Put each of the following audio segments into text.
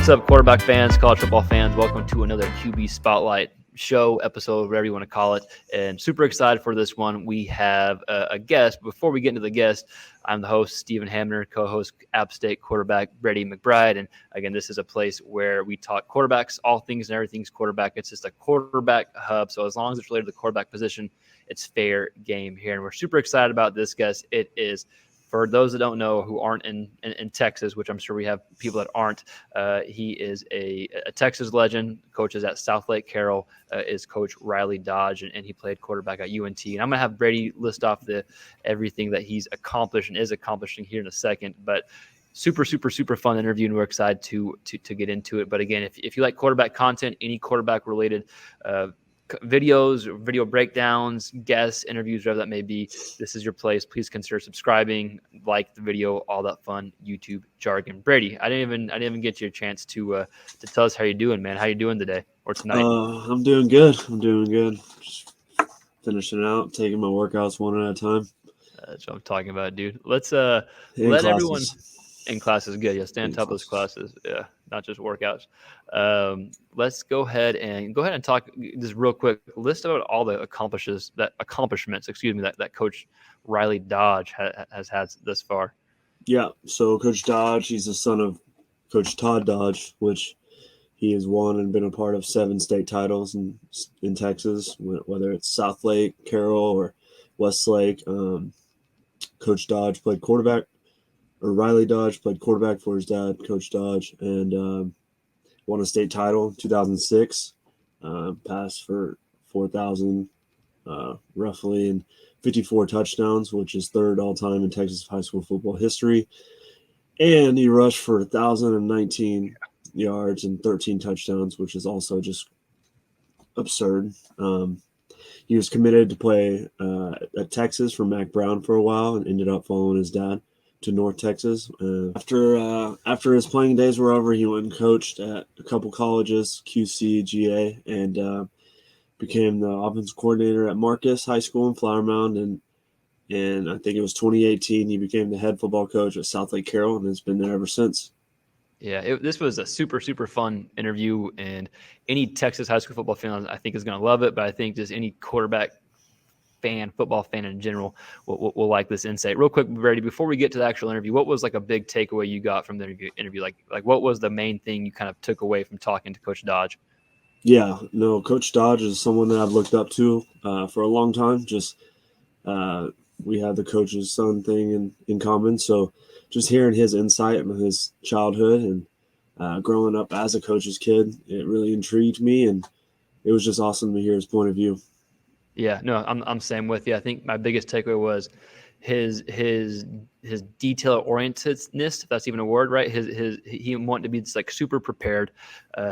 What's up, quarterback fans, college football fans? Welcome to another QB Spotlight show, episode, whatever you want to call it. And super excited for this one. We have a guest. Before we get into the guest, I'm the host, Stephen Hamner, co-host App State quarterback Brady McBride. And again, this is a place where we talk quarterbacks, all things and everything's quarterback. It's just a quarterback hub. So as long as it's related to the quarterback position, it's fair game here. And we're super excited about this guest. It is, for those that don't know, who aren't in Texas, which I'm sure we have people that aren't, he is a Texas legend, coaches at Southlake. Carroll is Coach Riley Dodge, and he played quarterback at UNT. And I'm going to have Brady list off everything that he's accomplished and is accomplishing here in a second. But super fun interview, and we're excited to get into it. But again, if you like quarterback content, any quarterback-related videos, video breakdowns, guests, interviews, whatever that may be, this is your place. Please consider subscribing, like the video, all that fun YouTube jargon. Brady, I didn't even get you a chance to tell us how you're doing, man. How you doing today or tonight? I'm doing good. Just finishing out, taking my workouts one at a time. That's what I'm talking about, dude. Let's let everyone in classes good. Yeah, stay on top of those classes. Yeah, not just workouts. Let's go ahead and talk just real quick. List about all the accomplishments that Coach Riley Dodge has had thus far. Yeah, so Coach Dodge, he's the son of Coach Todd Dodge, which he has won and been a part of 7 state titles in Texas, whether it's Southlake, Carroll, or Westlake. Coach Dodge played quarterback. Or Riley Dodge played quarterback for his dad, Coach Dodge, and won a state title in 2006. Passed for 4,000 roughly and 54 touchdowns, which is third all-time in Texas high school football history. And he rushed for 1,019 yards and 13 touchdowns, which is also just absurd. He was committed to play at Texas for Mac Brown for a while and ended up following his dad to North Texas. After his playing days were over, he went and coached at a couple colleges, QC, GA, and became the offensive coordinator at Marcus High School in Flower Mound. And I think it was 2018, he became the head football coach at Southlake Carroll, and has been there ever since. Yeah, this was a super fun interview, and any Texas high school football fan I think is going to love it, but I think just any quarterback fan, football fan in general, will like this insight. Real quick, Brady, before we get to the actual interview, what was like a big takeaway you got from the interview? Like what was the main thing you kind of took away from talking to Coach Dodge? Yeah, no, Coach Dodge is someone that I've looked up to for a long time. Just we have the coach's son thing in common. So just hearing his insight and his childhood and growing up as a coach's kid, it really intrigued me, and it was just awesome to hear his point of view. Yeah, no, I'm same with you. I think my biggest takeaway was his detail orientedness, if that's even a word, right? He wanted to be just like super prepared,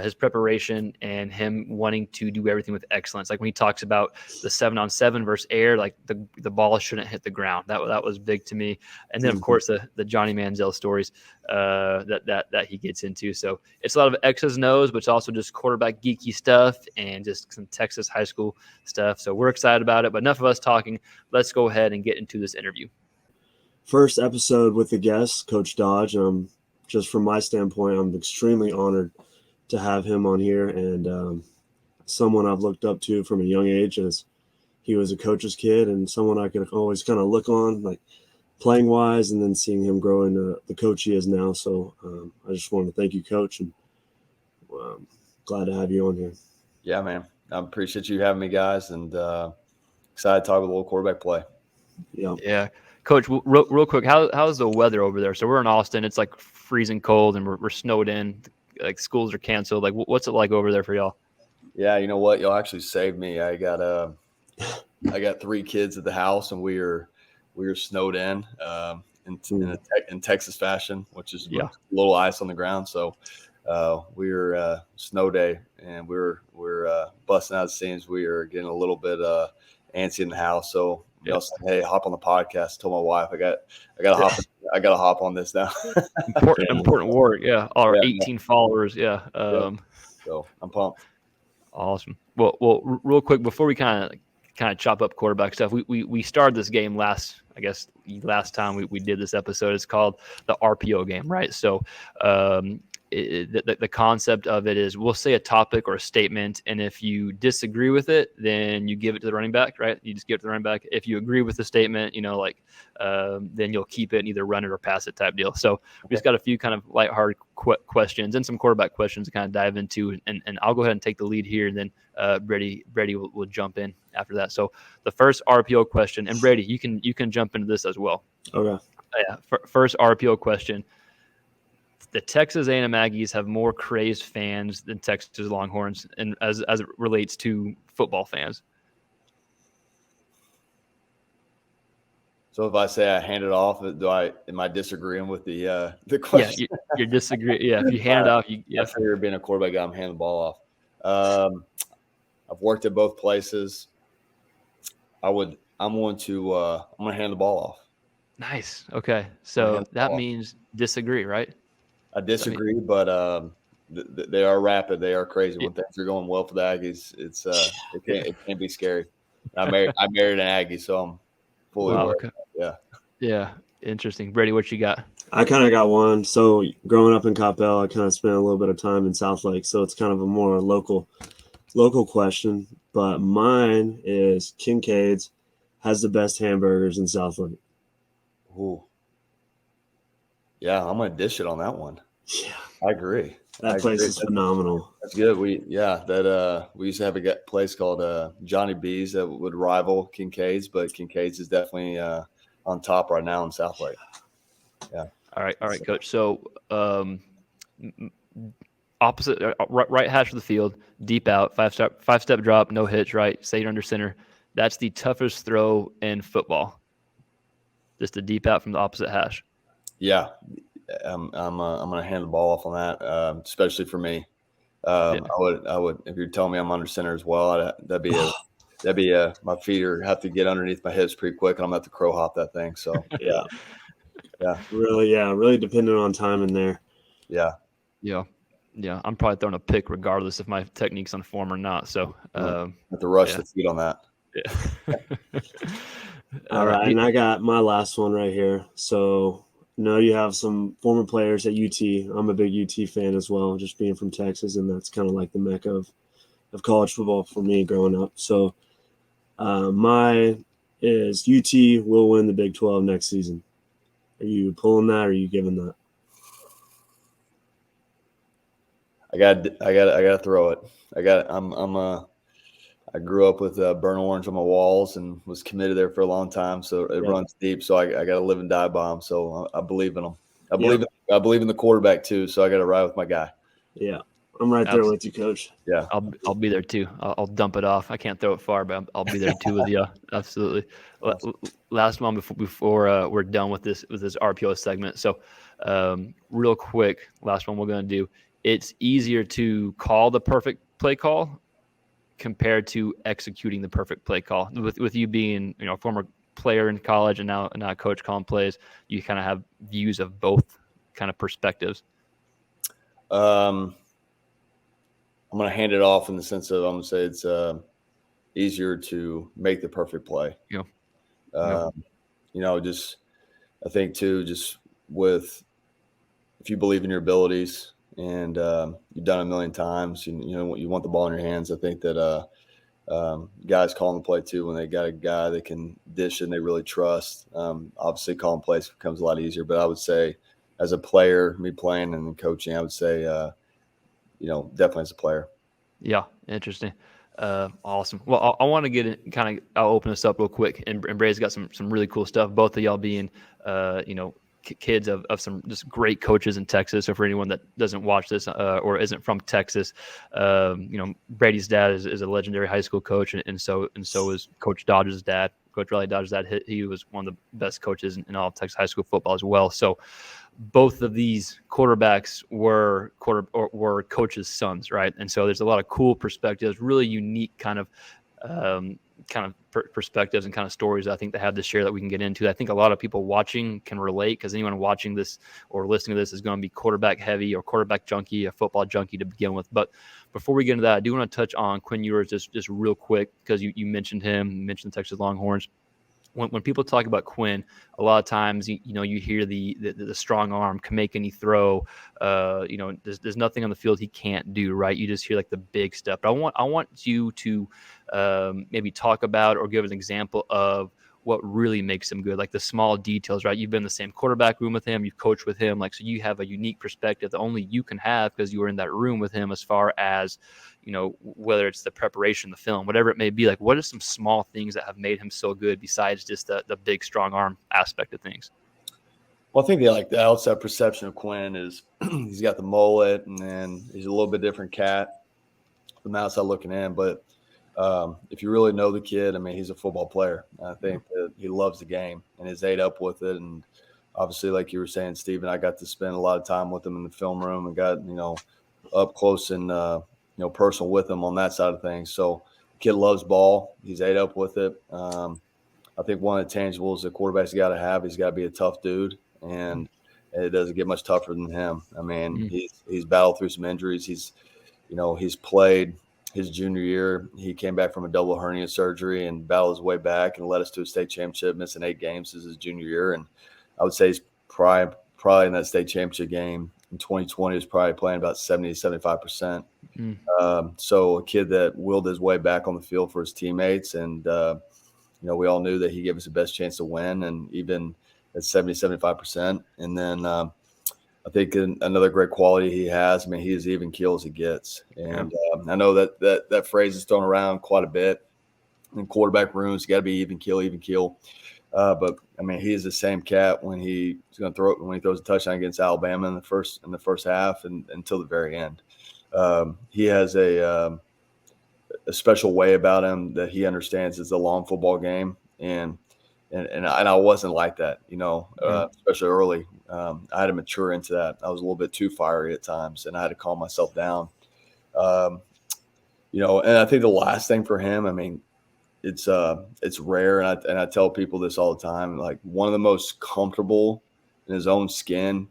his preparation, and him wanting to do everything with excellence. Like when he talks about the 7-on-7 versus air, like the ball shouldn't hit the ground. That was big to me. And then of course the Johnny Manziel stories that he gets into. So it's a lot of X's and O's, but it's also just quarterback geeky stuff and just some Texas high school stuff. So we're excited about it. But enough of us talking. Let's go ahead and get into this interview. First episode with the guest, Coach Dodge. Just from my standpoint, I'm extremely honored to have him on here, and someone I've looked up to from a young age, as he was a coach's kid and someone I could always kind of look on, like playing wise, and then seeing him grow into the coach he is now. So I just want to thank you, Coach, and glad to have you on here. Yeah, man. I appreciate you having me, guys, and excited to talk about a little quarterback play. Yeah. Coach, real quick, how's the weather over there? So we're in Austin. It's like freezing cold, and we're snowed in. Like schools are canceled. Like, what's it like over there for y'all? Yeah, you know what? Y'all actually saved me. I got 3 kids at the house, and we were snowed in Texas fashion, which is a little ice on the ground. So we were snow day, and we're busting out the seams. We are getting a little bit antsy in the house. So I said, hey, hop on the podcast. Told my wife I gotta hop on this now. important work. Yeah. Our 18 followers. Yeah. So I'm pumped. Awesome. Well, real quick before we kind of chop up quarterback stuff, we started this game last time we did this episode. It's called the RPO game, right? So the concept of it is we'll say a topic or a statement, and if you disagree with it, then you give it to the running back, right? You just give it to the running back. If you agree with the statement, then you'll keep it and either run it or pass it type deal. So we just got a few kind of lighthearted questions and some quarterback questions to kind of dive into, and I'll go ahead and take the lead here, and then Brady will jump in after that. So the first RPO question, and Brady, you can jump into this as well. Okay. Yeah. First RPO question. The Texas A&M Aggies have more crazed fans than Texas Longhorns, and as it relates to football fans. So if I say I hand it off, am I disagreeing with the question? Yeah, you're disagreeing. Yeah, if you hand it off, I figure being a quarterback guy, I'm handing the ball off. I've worked at both places. I'm going to hand the ball off. Nice. Okay, so that means disagree, right? I disagree, but they are rapid. They are crazy. When things are going well for the Aggies, it can be scary. I married an Aggie, so I'm fully aware. Okay. Yeah. Interesting. Brady, what you got? I kind of got one. So growing up in Coppell, I kind of spent a little bit of time in Southlake, so it's kind of a more local question. But mine is Kincaid's has the best hamburgers in Southlake. Ooh. Yeah, I'm gonna dish it on that one. Yeah, I agree. That place is phenomenal. That's good. We used to have a place called Johnny B's that would rival Kincaid's, but Kincaid's is definitely on top right now in Southlake. Yeah. All right, Coach. So opposite, right hash of the field, deep out, five step drop, no hitch. Right, say you're under center. That's the toughest throw in football. Just a deep out from the opposite hash. Yeah, I'm gonna hand the ball off on that, especially for me. I would if you're telling me I'm under center as well, that'd be my feet have to get underneath my hips pretty quick, and I'm gonna have to crow hop that thing. So yeah, really dependent on time in there. Yeah. I'm probably throwing a pick regardless if my technique's on form or not. So have to rush the feet on that. Yeah. All right, and I got my last one right here. So you have some former players at UT. I'm a big UT fan as well, just being from Texas, and that's kind of like the mecca of college football for me growing up. So mine is UT will win the Big 12 next season. Are you pulling that, or are you giving that? I got to throw it. I grew up with burnt orange on my walls and was committed there for a long time. So it runs deep. So I got to live and die by them. So I believe in them. I believe in the quarterback too. So I got to ride with my guy. Yeah, I'm right there with you, Coach. Yeah, I'll be there too. I'll dump it off. I can't throw it far, but I'll be there too with you. Absolutely. Last one before we're done with this RPO segment. So real quick, last one we're going to do. It's easier to call the perfect play call compared to executing the perfect play call. With you being a former player in college and now a coach calling plays, you kind of have views of both kind of perspectives. I'm going to hand it off in the sense of I'm going to say it's easier to make the perfect play. I think too, just with if you believe in your abilities and you've done it a million times, you want the ball in your hands. I think that guys calling the play too, when they got a guy that can dish and they really trust, obviously calling plays becomes a lot easier. But I would say as a player, me playing and coaching, I would say, definitely as a player. Yeah. Interesting. Awesome. Well, I want to get in I'll open this up real quick, and Brady's got some really cool stuff. Both of y'all being, kids of some just great coaches in Texas. So for anyone that doesn't watch this or isn't from Texas, Brady's dad is a legendary high school coach, and so is Coach Dodge's dad. Coach Riley Dodge's dad. He was one of the best coaches in all of Texas high school football as well. So both of these quarterbacks were coaches' sons, right? And so there's a lot of cool perspectives, really unique kind of perspectives and kind of stories I think they have to share that we can get into. I think a lot of people watching can relate, because anyone watching this or listening to this is going to be quarterback heavy or quarterback junkie, a football junkie to begin with. But before we get into that, I do want to touch on Quinn Ewers just real quick, because you mentioned him, you mentioned the Texas Longhorns. when people talk about Quinn, a lot of times you hear the strong arm can make any throw. There's nothing on the field he can't do, right? You just hear like the big stuff. But I want you to maybe talk about or give an example of what really makes him good, like the small details, right? You've been in the same quarterback room with him, you've coached with him, like, so you have a unique perspective that only you can have because you were in that room with him, as far as, whether it's the preparation, the film, whatever it may be. Like, what are some small things that have made him so good besides just the big, strong arm aspect of things? Well, I think the outside perception of Quinn is he's got the mullet, and then he's a little bit different cat from the outside looking in. But if you really know the kid, I mean, he's a football player. I think that he loves the game and is ate up with it. And obviously, like you were saying, Stephen, I got to spend a lot of time with him in the film room and got, up close and, personal with him on that side of things. So the kid loves ball. He's ate up with it. I think one of the tangibles the quarterback's got to have, he's got to be a tough dude. And it doesn't get much tougher than him. I mean, he's battled through some injuries. He's played his junior year. He came back from a double hernia surgery and battled his way back and led us to a state championship, missing 8 games as his junior year. And I would say he's probably in that state championship game in 2020 is probably playing about 70 to 75%. So a kid that willed his way back on the field for his teammates. And, we all knew that he gave us the best chance to win, and even at 70, 75%. And then I think another great quality he has, I mean, he is even keel as he gets. And I know that phrase is thrown around quite a bit in quarterback rooms. You got to be even keel. But I mean, he is the same cat when he's going to throw it, when he throws a touchdown against Alabama in the first half and until the very end. He has a special way about him that he understands is the long football game. And I wasn't like that, especially early. I had to mature into that. I was a little bit too fiery at times, and I had to calm myself down. And I think the last thing for him, I mean, it's rare, and I tell people this all the time. Like, one of the most comfortable in his own skin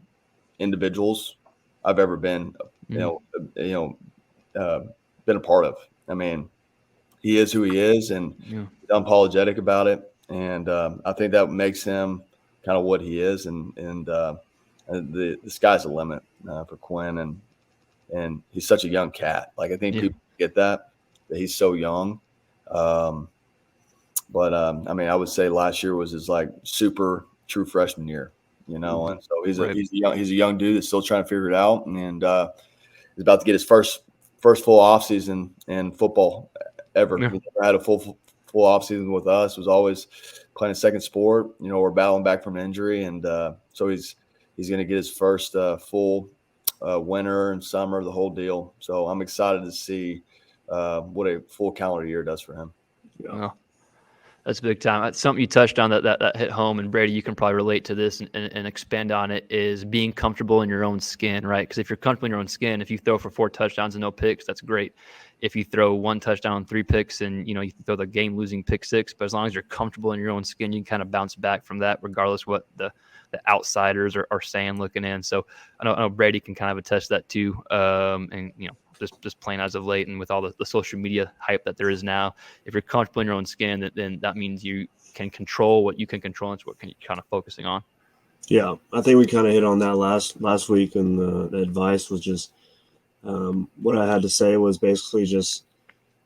individuals I've ever been, been a part of. I mean, he is who he is, and he's unapologetic about it. And I think that makes him kind of what he is. And the sky's the limit for Quinn. And he's such a young cat. Like, I think people get that he's so young. But I mean, I would say last year was his like super true freshman year, and so he's a young dude that's still trying to figure it out. And he's about to get his first full off season in football ever. He never had a full off season with us. Was always playing a second sport. We're battling back from an injury, and so he's going to get his first full winter and summer, the whole deal. So I'm excited to see what a full calendar year does for him. Well, that's big time. That's something you touched on that hit home. And Brady, you can probably relate to this and expand on it, is being comfortable in your own skin, right? Because if you're comfortable in your own skin, if you throw for 4 touchdowns and no picks, that's great. If you throw 1 touchdown and 3 picks and, you throw the game-losing pick 6, but as long as you're comfortable in your own skin, you can kind of bounce back from that, regardless what the outsiders are saying looking in. So I know Brady can kind of attest that too. And, just plain as of late, and with all the social media hype that there is now, if you're comfortable in your own skin, then that means you can control what you can control. It's what you're kind of focusing on. Yeah, I think we kind of hit on that last week, and the advice was just what I had to say was basically just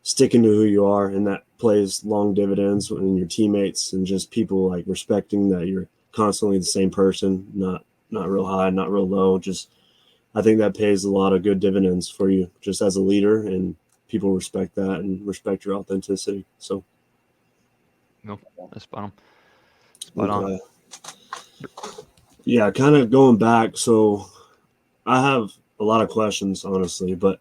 sticking to who you are, and that plays long dividends in your teammates and just people like respecting that you're constantly the same person, not real high, not real low. Just I think that pays a lot of good dividends for you just as a leader, and people respect that and respect your authenticity. So, no, that's spot on. Yeah, kind of going back. So I have a lot of questions, honestly, but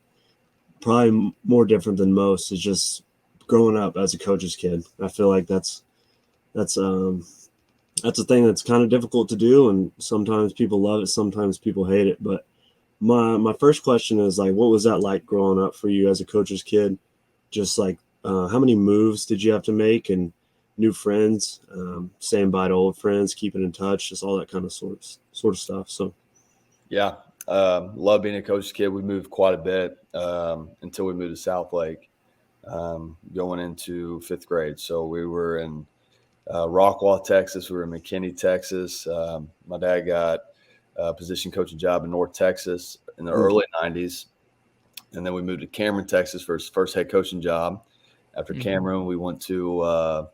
probably more different than most is just growing up as a coach's kid. I feel like that's a thing that's kind of difficult to do, and sometimes people love it, sometimes people hate it. But my first question is, like, what was that like growing up for you as a coach's kid? Just like how many moves did you have to make, and new friends, saying bye to old friends, keeping in touch, just all that kind of sort of stuff. So yeah, love being a coach's kid. We moved quite a bit until we moved to Southlake, going into 5th grade. So we were in Rockwall, Texas. We were in McKinney, Texas. My dad got a position coaching job in North Texas in the early 90s. And then we moved to Cameron, Texas for his first head coaching job. After Cameron, we went to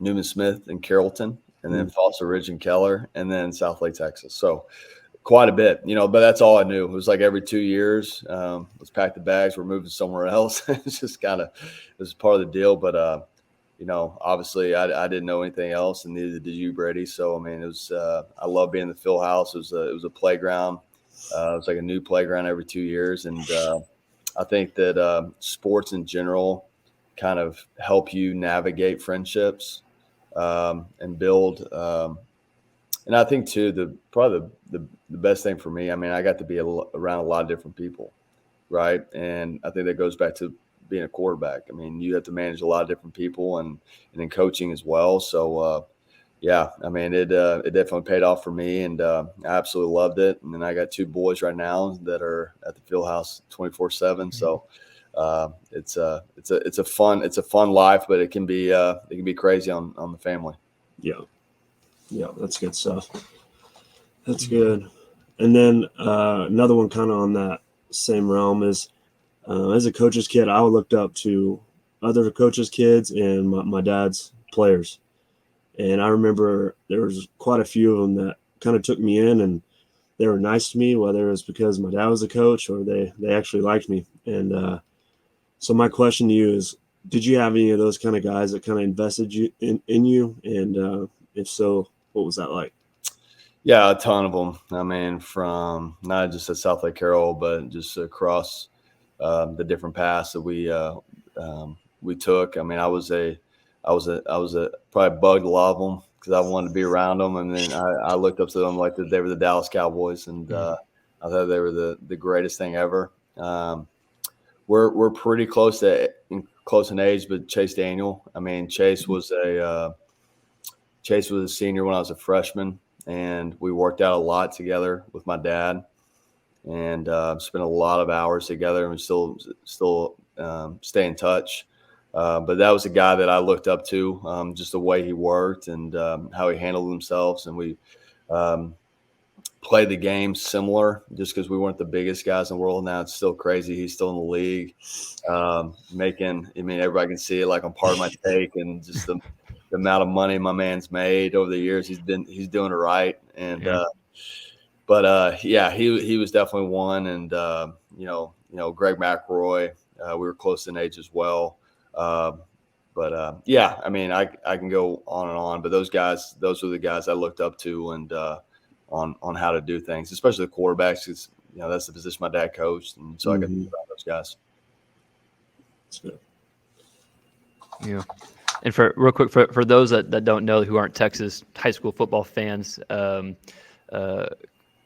Newman Smith in Carrollton, and then Foster Ridge and Keller, and then Southlake, Texas. So quite a bit, but that's all I knew. It was like every 2 years, let's pack the bags. We're moving somewhere else. It's just it was part of the deal. But, obviously I didn't know anything else, and neither did you, Brady. So, I mean, it was I love being in the field house. It was a playground. It was like a new playground every 2 years. And I think that sports in general kind of help you navigate friendships and build. And I think too, probably the best thing for me, I mean, I got to be around a lot of different people, right? And I think that goes back to being a quarterback. I mean, you have to manage a lot of different people and in coaching as well. So, yeah, I mean, it definitely paid off for me, and I absolutely loved it. And then I got 2 boys right now that are at the field house 24/7. So it's a fun life, but it can be crazy on the family. Yeah, that's good stuff. That's good. And then another one kind of on that same realm is as a coach's kid, I looked up to other coaches' kids and my dad's players. And I remember there was quite a few of them that kind of took me in, and they were nice to me, whether it was because my dad was a coach or they actually liked me. And so my question to you is, did you have any of those kind of guys that kind of invested in you? And if so, what was that like? Yeah, a ton of them. I mean, from not just at Southlake Carroll, but just across the different paths that we took. I mean, I was probably bugged a lot of them because I wanted to be around them, and then I looked up to them like they were the Dallas Cowboys, and I thought they were the greatest thing ever. We're pretty close in age, but Chase Daniel. I mean, Chase was a senior when I was a freshman, and we worked out a lot together with my dad, and spent a lot of hours together, and we still stay in touch. But that was a guy that I looked up to, just the way he worked and how he handled himself. And we played the game similar just because we weren't the biggest guys in the world. Now it's still crazy. He's still in the league everybody can see it like on Part of My Take, and just the amount of money my man's made over the years. He's doing it right. And he was definitely one. And Greg McElroy, we were close in age as well. I mean, I can go on and on, but those were the guys I looked up to, and on how to do things, especially the quarterbacks, because that's the position my dad coached, and so I got to be around those guys. That's good. Yeah. And for those that don't know, who aren't Texas high school football fans,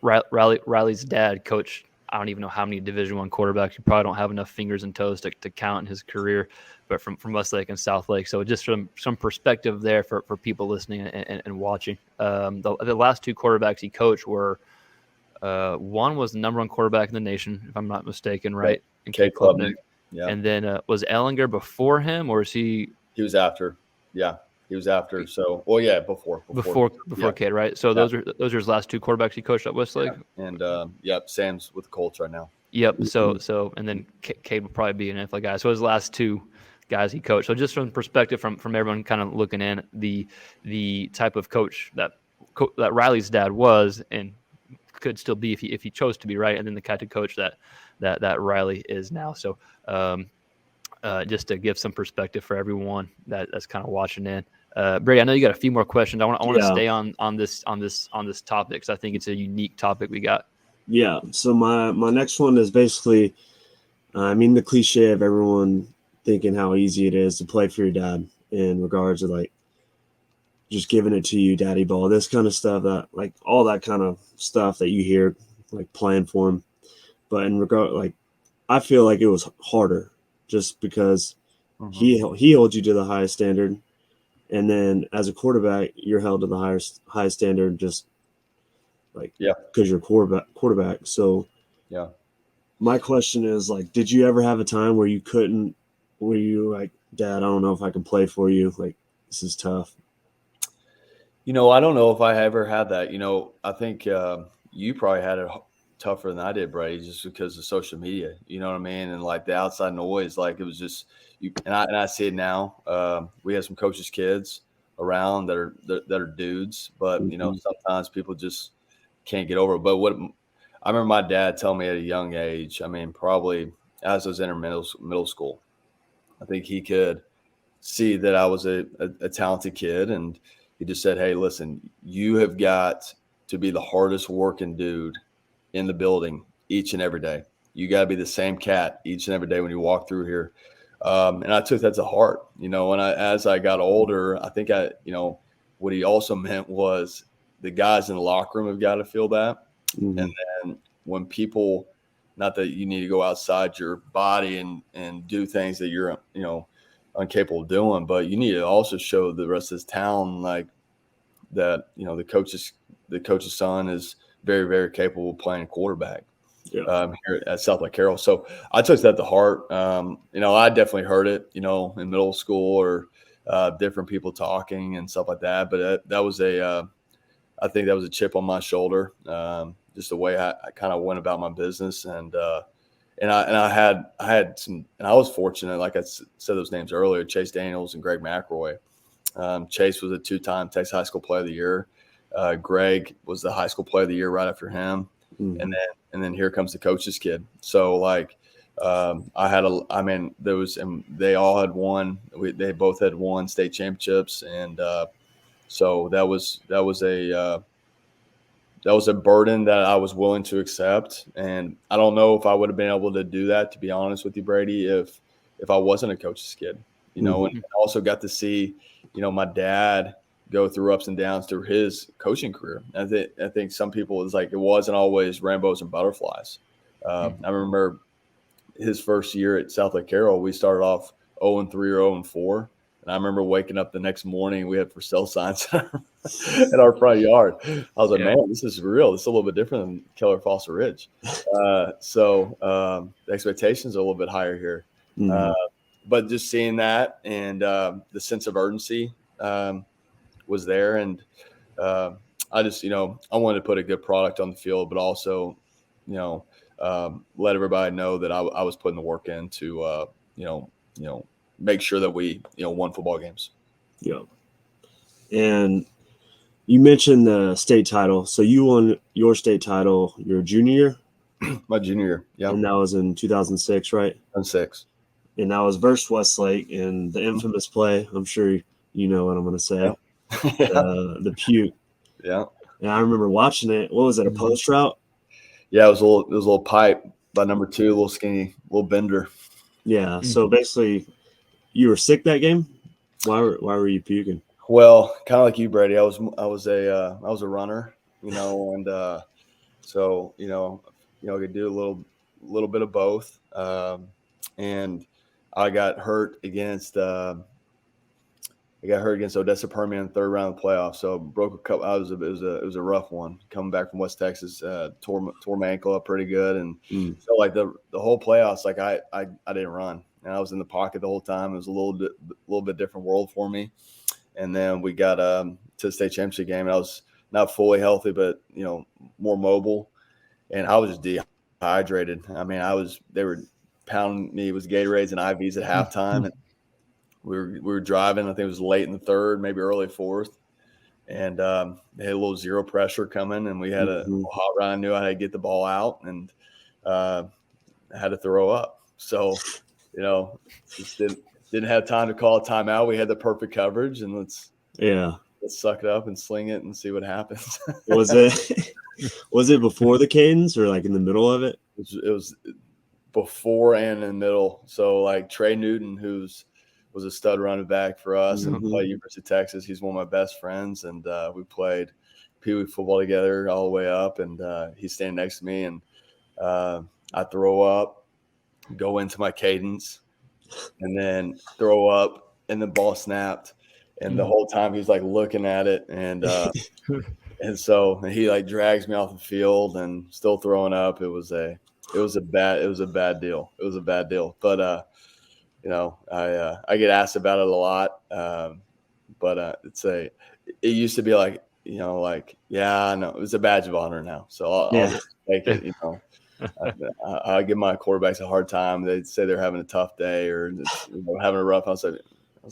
Riley's dad coached, I don't even know how many Division I quarterbacks. You probably don't have enough fingers and toes to count in his career, but from Westlake and Southlake. So just from some perspective there for people listening and watching. The last 2 quarterbacks he coached were one was the number 1 quarterback in the nation, if I'm not mistaken, right? And Kate Klubnik. Yeah. And then was Ellinger before him, or is he? He was after. Yeah, he was after. So, before Cade, right? So those are his last 2 quarterbacks he coached at Westlake. Yeah. And Sam's with the Colts right now. Yep. So and then Cade will probably be an NFL guy. So his last 2 guys he coached. So just from perspective from everyone kind of looking in, the type of coach that Riley's dad was and could still be if he chose to be, right, and then the kind of coach that Riley is now. So just to give some perspective for everyone that's kind of watching in. Brady, I know you got a few more questions. I want to stay on this topic because I think it's a unique topic we got. Yeah. So my next one is basically, the cliche of everyone thinking how easy it is to play for your dad in regards to like just giving it to you, daddy ball, this kind of stuff, that like all that kind of stuff that you hear, like playing for him. But in regard, like, I feel like it was harder just because he holds you to the highest standard. And then as a quarterback, you're held to the highest standard just like, because you're quarterback. So my question is like, did you ever have a time where you were like, Dad, I don't know if I can play for you. Like, this is tough. I don't know if I ever had that. I think you probably had it tougher than I did, Brady, just because of social media. You know what I mean? And like the outside noise, like it was just you. And I see it now. We have some coaches' kids around that are dudes, but Mhm. sometimes people just can't get over it. But what I remember my dad telling me at a young age. I mean, probably as I was in middle school, I think he could see that I was a talented kid. And he just said, "Hey, listen, you have got to be the hardest working dude in the building each and every day. You got to be the same cat each and every day when you walk through here." And I took that to heart, as I got older, I think what he also meant was the guys in the locker room have got to feel that. And Mhm. then when people, not that you need to go outside your body and do things that you're, incapable of doing, but you need to also show the rest of this town like that, the coach's son is very, very capable of playing quarterback Yeah. here at Southlake Carroll. So I took that to heart. I definitely heard it, in middle school or different people talking and stuff like that. But I think that was a chip on my shoulder, just the way I kind of went about my business. And I had some, and I was fortunate, like I said those names earlier, Chase Daniels and Greg McElroy. Chase was a 2-time Texas High School Player of the Year. Greg was the High School Player of the Year right after him, and Mhm. then here comes the coach's kid. So like, there was, and they all had won. They both had won state championships, and so that was a burden that I was willing to accept. And I don't know if I would have been able to do that, to be honest with you, Brady, if I wasn't a coach's kid, Mhm. and I also got to see, my dad go through ups and downs through his coaching career. I think some people, it's like, it wasn't always rainbows and butterflies. I remember his first year at Southlake Carroll, we started off 0-3 or 0-4. And I remember waking up the next morning, we had for sale signs in our front yard. I was like, Yeah. man, this is real. This is a little bit different than Keller Foster Ridge. So the expectations are a little bit higher here. Uh, Mhm. but just seeing that and the sense of urgency was there. And uh, I just, I wanted to put a good product on the field, but also, let everybody know that I was putting the work in to, make sure that we, won football games. Yeah. And you mentioned the state title. So you won your state title your junior year, My junior year, yeah, and that was in 2006, right? I'm 6. And that was versus Westlake in the infamous play. I'm sure you know what I'm going to Yeah, say. yeah, The puke. yeah. And I remember watching it. What was it? A Mhm. post route? Yeah, it was a little pipe by number 2, a little skinny, little bender. Yeah. So basically, you were sick that game. Why were you puking? Well, kind of like you, Brady. I was a runner, and so I could do a little bit of both. And I got hurt against Odessa Permian in the third round of the playoffs. So broke a couple. It was a rough one coming back from West Texas. Tore my ankle up pretty good, and Mm. so like the whole playoffs, like I didn't run, and I was in the pocket the whole time. It was a little bit different world for me. And then we got to the state championship game, and I was not fully healthy, but more mobile, and I was just dehydrated. I mean, they were pounding me with Gatorades and IVs at halftime, and we were driving. I think it was late in the third, maybe early fourth, and they had a little zero pressure coming, and we had a Mhm. hot run. I knew I had to get the ball out, and uh, I had to throw up. So, just didn't have time to call a timeout. We had the perfect coverage, and Yeah. let's suck it up and sling it and see what happens. Was it was it before the cadence or like in the middle of it? It was before and in the middle. So like Trey Newton, was a stud running back for us and Mhm. played University of Texas. He's one of my best friends, and we played Pee Wee football together all the way up. And he's standing next to me, and I throw up, go into my cadence, and then throw up, and the ball snapped. And the whole time he's like looking at it, and so he like drags me off the field and still throwing up. It was a bad deal. It was a bad deal. But I get asked about it a lot. but it used to be like, yeah, no, it was a badge of honor now. So I'll just take it, I give my quarterbacks a hard time. They'd say they're having a tough day or having a rough. I was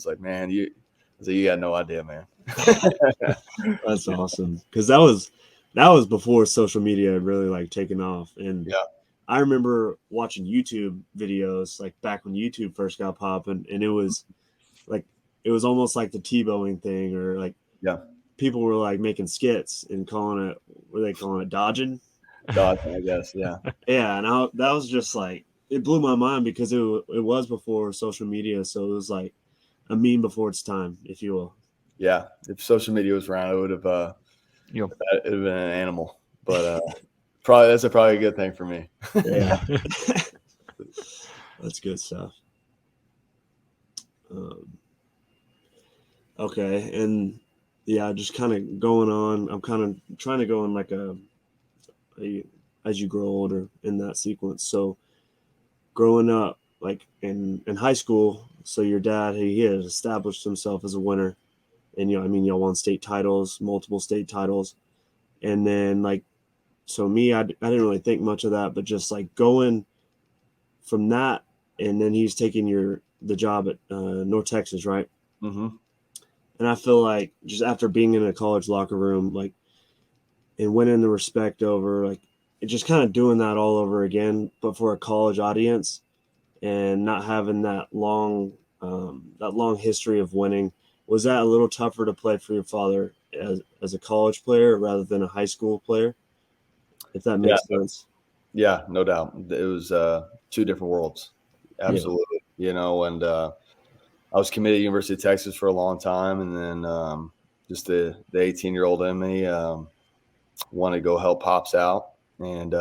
like, man, you got no idea, man. That's awesome. Because that was before social media had really like taken off. And yeah, I remember watching YouTube videos like back when YouTube first got popping, and it was almost like the Tebowing thing, or like people were like making skits and were they calling it dodging? Dodging, I guess, yeah. Yeah, and that was just like, it blew my mind because it was before social media, so it was like a meme before its time, if you will. Yeah, if social media was around, it would have been an animal, but that's probably a good thing for me. Yeah, that's good stuff. Okay, and yeah, just kind of going on. I'm kind of trying to go in like a as you grow older in that sequence. So growing up, like in high school, so your dad, he had established himself as a winner, and y'all won state titles, multiple state titles, and then like, so me, I didn't really think much of that, but just like going from that, and then he's taking the job at North Texas, right? Mm-hmm. And I feel like just after being in a college locker room, like, and winning the respect over, like, just kind of doing that all over again, but for a college audience, and not having that long history of winning. Was that a little tougher to play for your father as a college player rather than a high school player? If that makes sense. Yeah, no doubt. It was two different worlds. Absolutely. Yeah. And I was committed to University of Texas for a long time, and then just the 18-year-old in me wanted to go help Pops out, and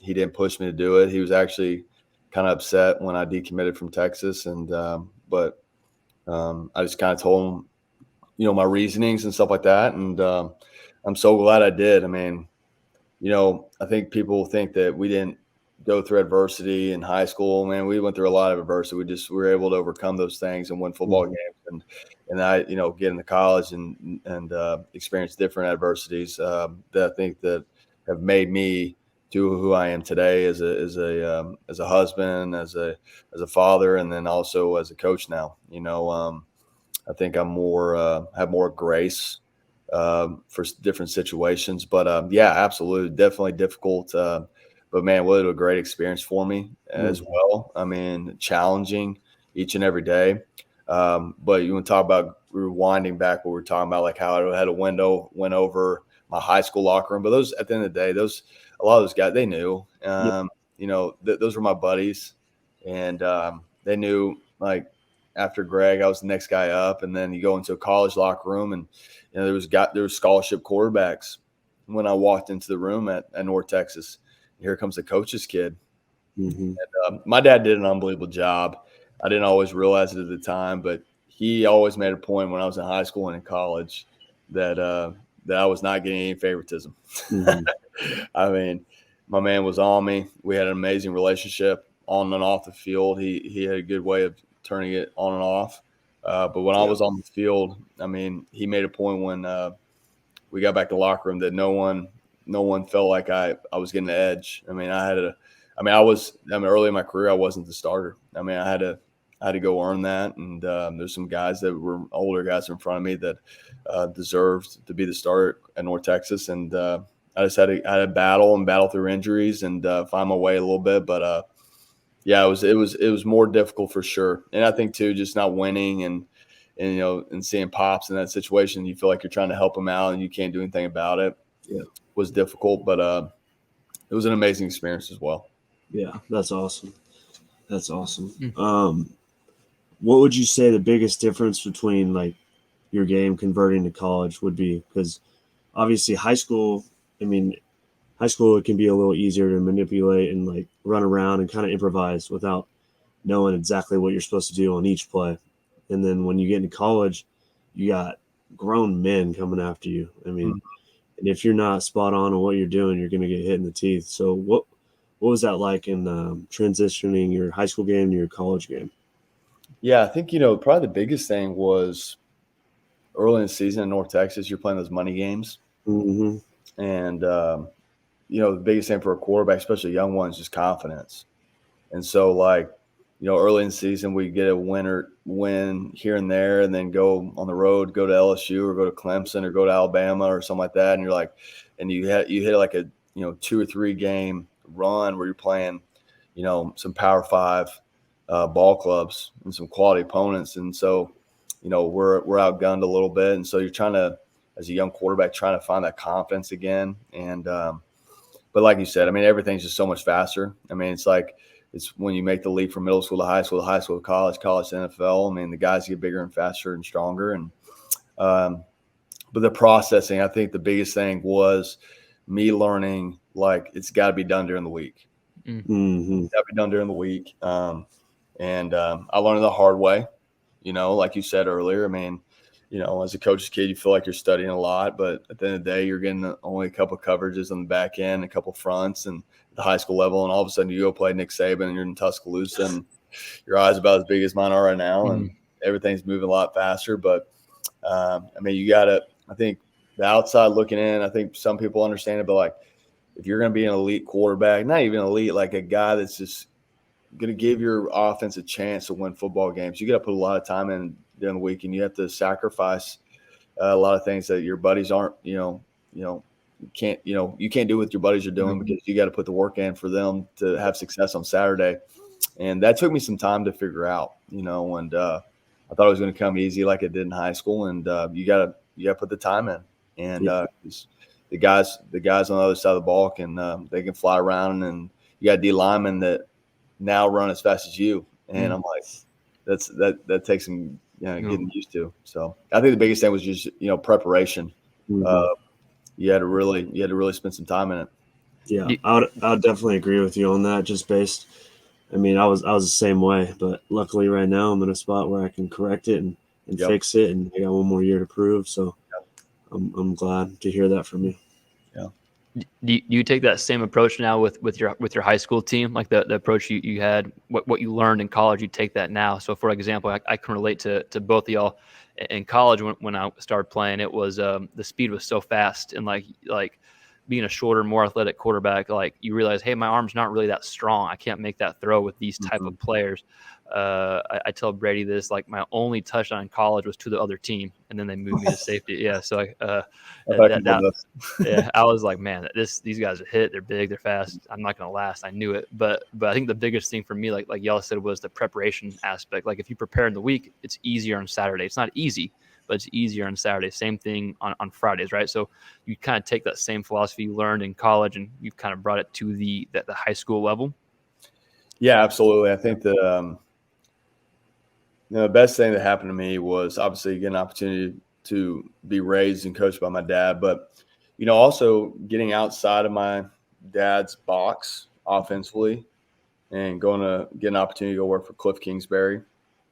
he didn't push me to do it. He was actually kind of upset when I decommitted from Texas, but I just kind of told him, my reasonings and stuff like that, and I'm so glad I did. I mean, I think people think that we didn't go through adversity in high school. Man, we went through a lot of adversity. We were able to overcome those things and win football games, and I, get into college and experience different adversities that I think that have made me to who I am today as a husband, as a father, and then also as a coach now. I think I'm have more grace for different situations, but yeah, absolutely, definitely difficult. But man, what a great experience for me as well. I mean, challenging each and every day. But you want to talk about rewinding back what we were talking about, like how I had a went over my high school locker room. But those, at the end of the day, a lot of those guys, they knew, those were my buddies, and they knew, like, after Greg, I was the next guy up, and then you go into a college locker room, and there was scholarship quarterbacks when I walked into the room at North Texas. Here comes the coach's kid. Mm-hmm. And, my dad did an unbelievable job. I didn't always realize it at the time, but he always made a point when I was in high school and in college that I was not getting any favoritism. Mm-hmm. I mean, my man was on me. We had an amazing relationship on and off the field. He had a good way of turning it on and off. But when I was on the field, I mean, he made a point when we got back to the locker room that no one felt like I was getting the edge. I mean, early in my career, I wasn't the starter. I mean, I had to go earn that. And there's some guys that were older guys in front of me that deserved to be the starter at North Texas. And I just had to battle through injuries and find my way a little bit. But yeah, it was more difficult for sure. And I think too, just not winning and seeing Pops in that situation, you feel like you're trying to help him out and you can't do anything about it. Yeah, was difficult, but it was an amazing experience as well. Yeah, that's awesome. That's awesome. What would you say the biggest difference between like your game converting to college would be? Because obviously high school, it can be a little easier to manipulate and like run around and kind of improvise without knowing exactly what you're supposed to do on each play. And then when you get into college, you got grown men coming after you. I mean, and if you're not spot on what you're doing, you're going to get hit in the teeth. So what was that like in transitioning your high school game to your college game? Yeah, I think, probably the biggest thing was early in the season in North Texas, you're playing those money games. Mm-hmm. And, the biggest thing for a quarterback, especially young ones, is confidence. And so, early in the season, we get a win here and there, and then go on the road, go to LSU or go to Clemson or go to Alabama or something like that. And you're like, and you hit like a 2 or 3 game run where you're playing, some Power 5 ball clubs and some quality opponents. And so, we're outgunned a little bit, and so you're trying to, as a young quarterback, trying to find that confidence again. And but like you said, I mean, everything's just so much faster. I mean, it's when you make the leap from middle school to high school to college, college to NFL. I mean, the guys get bigger and faster and stronger. And but the processing, I think the biggest thing was me learning, like, it's got to be done during the week. Mm-hmm. It's got to be done during the week. I learned the hard way, like you said earlier. I mean, as a coach's kid, you feel like you're studying a lot, but at the end of the day, you're getting only a couple of coverages on the back end, a couple of fronts, and the high school level, and all of a sudden you go play Nick Saban and you're in Tuscaloosa, and your eyes about as big as mine are right now, and everything's moving a lot faster. But I mean, I think the outside looking in, I think some people understand it, but like, if you're going to be an elite quarterback, not even elite, like a guy that's just going to give your offense a chance to win football games, you got to put a lot of time in during the week, and you have to sacrifice a lot of things that your buddies aren't, you can't do what your buddies are doing, because you got to put the work in for them to have success on Saturday. And that took me some time to figure out, and I thought it was going to come easy like it did in high school. And you got to put the time in. And the guys on the other side of the ball they can fly around, and you got D linemen that now run as fast as you. And I'm like, that takes some getting used to. So I think the biggest thing was just preparation. You had to really spend some time in it. Yeah, I would definitely agree with you on that. Just based, I mean, I was the same way, but luckily right now I'm in a spot where I can correct it and fix it, and I got one more year to prove. So I'm glad to hear that from you. Yeah. Do you take that same approach now with your high school team, like the approach you had, what you learned in college, you take that now? So for example, I can relate to both of y'all. In college, when I started playing, it was the speed was so fast, and like being a shorter, more athletic quarterback, like you realize, hey, my arm's not really that strong. I can't make that throw with these type of players. I tell Brady this, like my only touchdown in college was to the other team, and then they moved me to safety. Yeah, so I was like, man, these guys are hit. They're big. They're fast. I'm not going to last. I knew it. But I think the biggest thing for me, like y'all said, was the preparation aspect. Like if you prepare in the week, it's easier on Saturday. It's not easy, but it's easier on Saturday. Same thing on Fridays, right? So you kind of take that same philosophy you learned in college, and you've kind of brought it to the high school level. Yeah, absolutely. I think that the best thing that happened to me was obviously getting an opportunity to be raised and coached by my dad, but also getting outside of my dad's box offensively and going to get an opportunity to go work for Cliff Kingsbury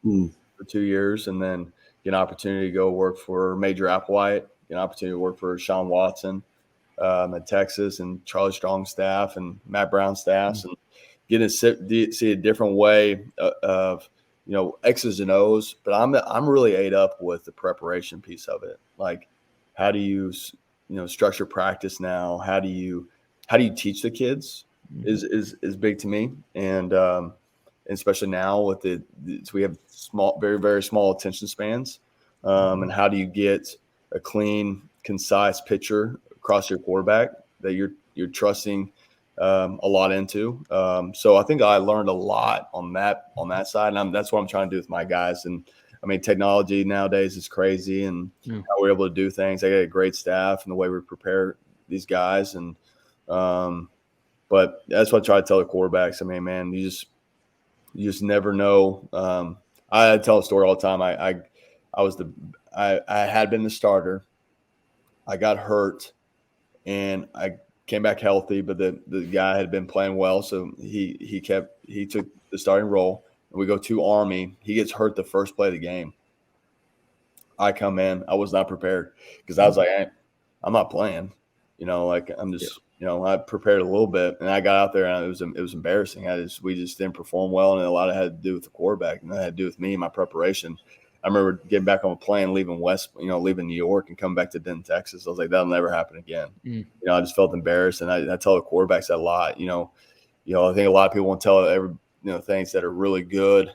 for 2 years, and then get an opportunity to go work for Major Applewhite, get an opportunity to work for Sean Watson at Texas, and Charlie Strong's staff and Matt Brown's staffs, and getting to see a different way of X's and O's. But I'm really ate up with the preparation piece of it. Like, how do you structure practice now? How do you teach the kids is big to me. And especially now with we have very, very small attention spans. And how do you get a clean, concise picture across your quarterback that you're trusting a lot into. So I think I learned a lot on that side, and that's what I'm trying to do with my guys. And I mean, technology nowadays is crazy, and how we're able to do things. I got a great staff, and the way we prepare these guys. And but that's what I try to tell the quarterbacks. I mean, man, you just never know. I tell a story all the time. I had been the starter. I got hurt, and I came back healthy, but the guy had been playing well, so he took the starting role. And we go to Army. He gets hurt the first play of the game. I come in. I was not prepared, because I was like, I'm not playing. I'm just I prepared a little bit, and I got out there, and it was embarrassing. We just didn't perform well, and a lot of it had to do with the quarterback, and that had to do with me and my preparation. remember getting back on a plane, leaving New York and coming back to Denton, Texas. I was like, that'll never happen again. I just felt embarrassed. And I tell the quarterbacks that a lot, I think a lot of people won't tell things that are really good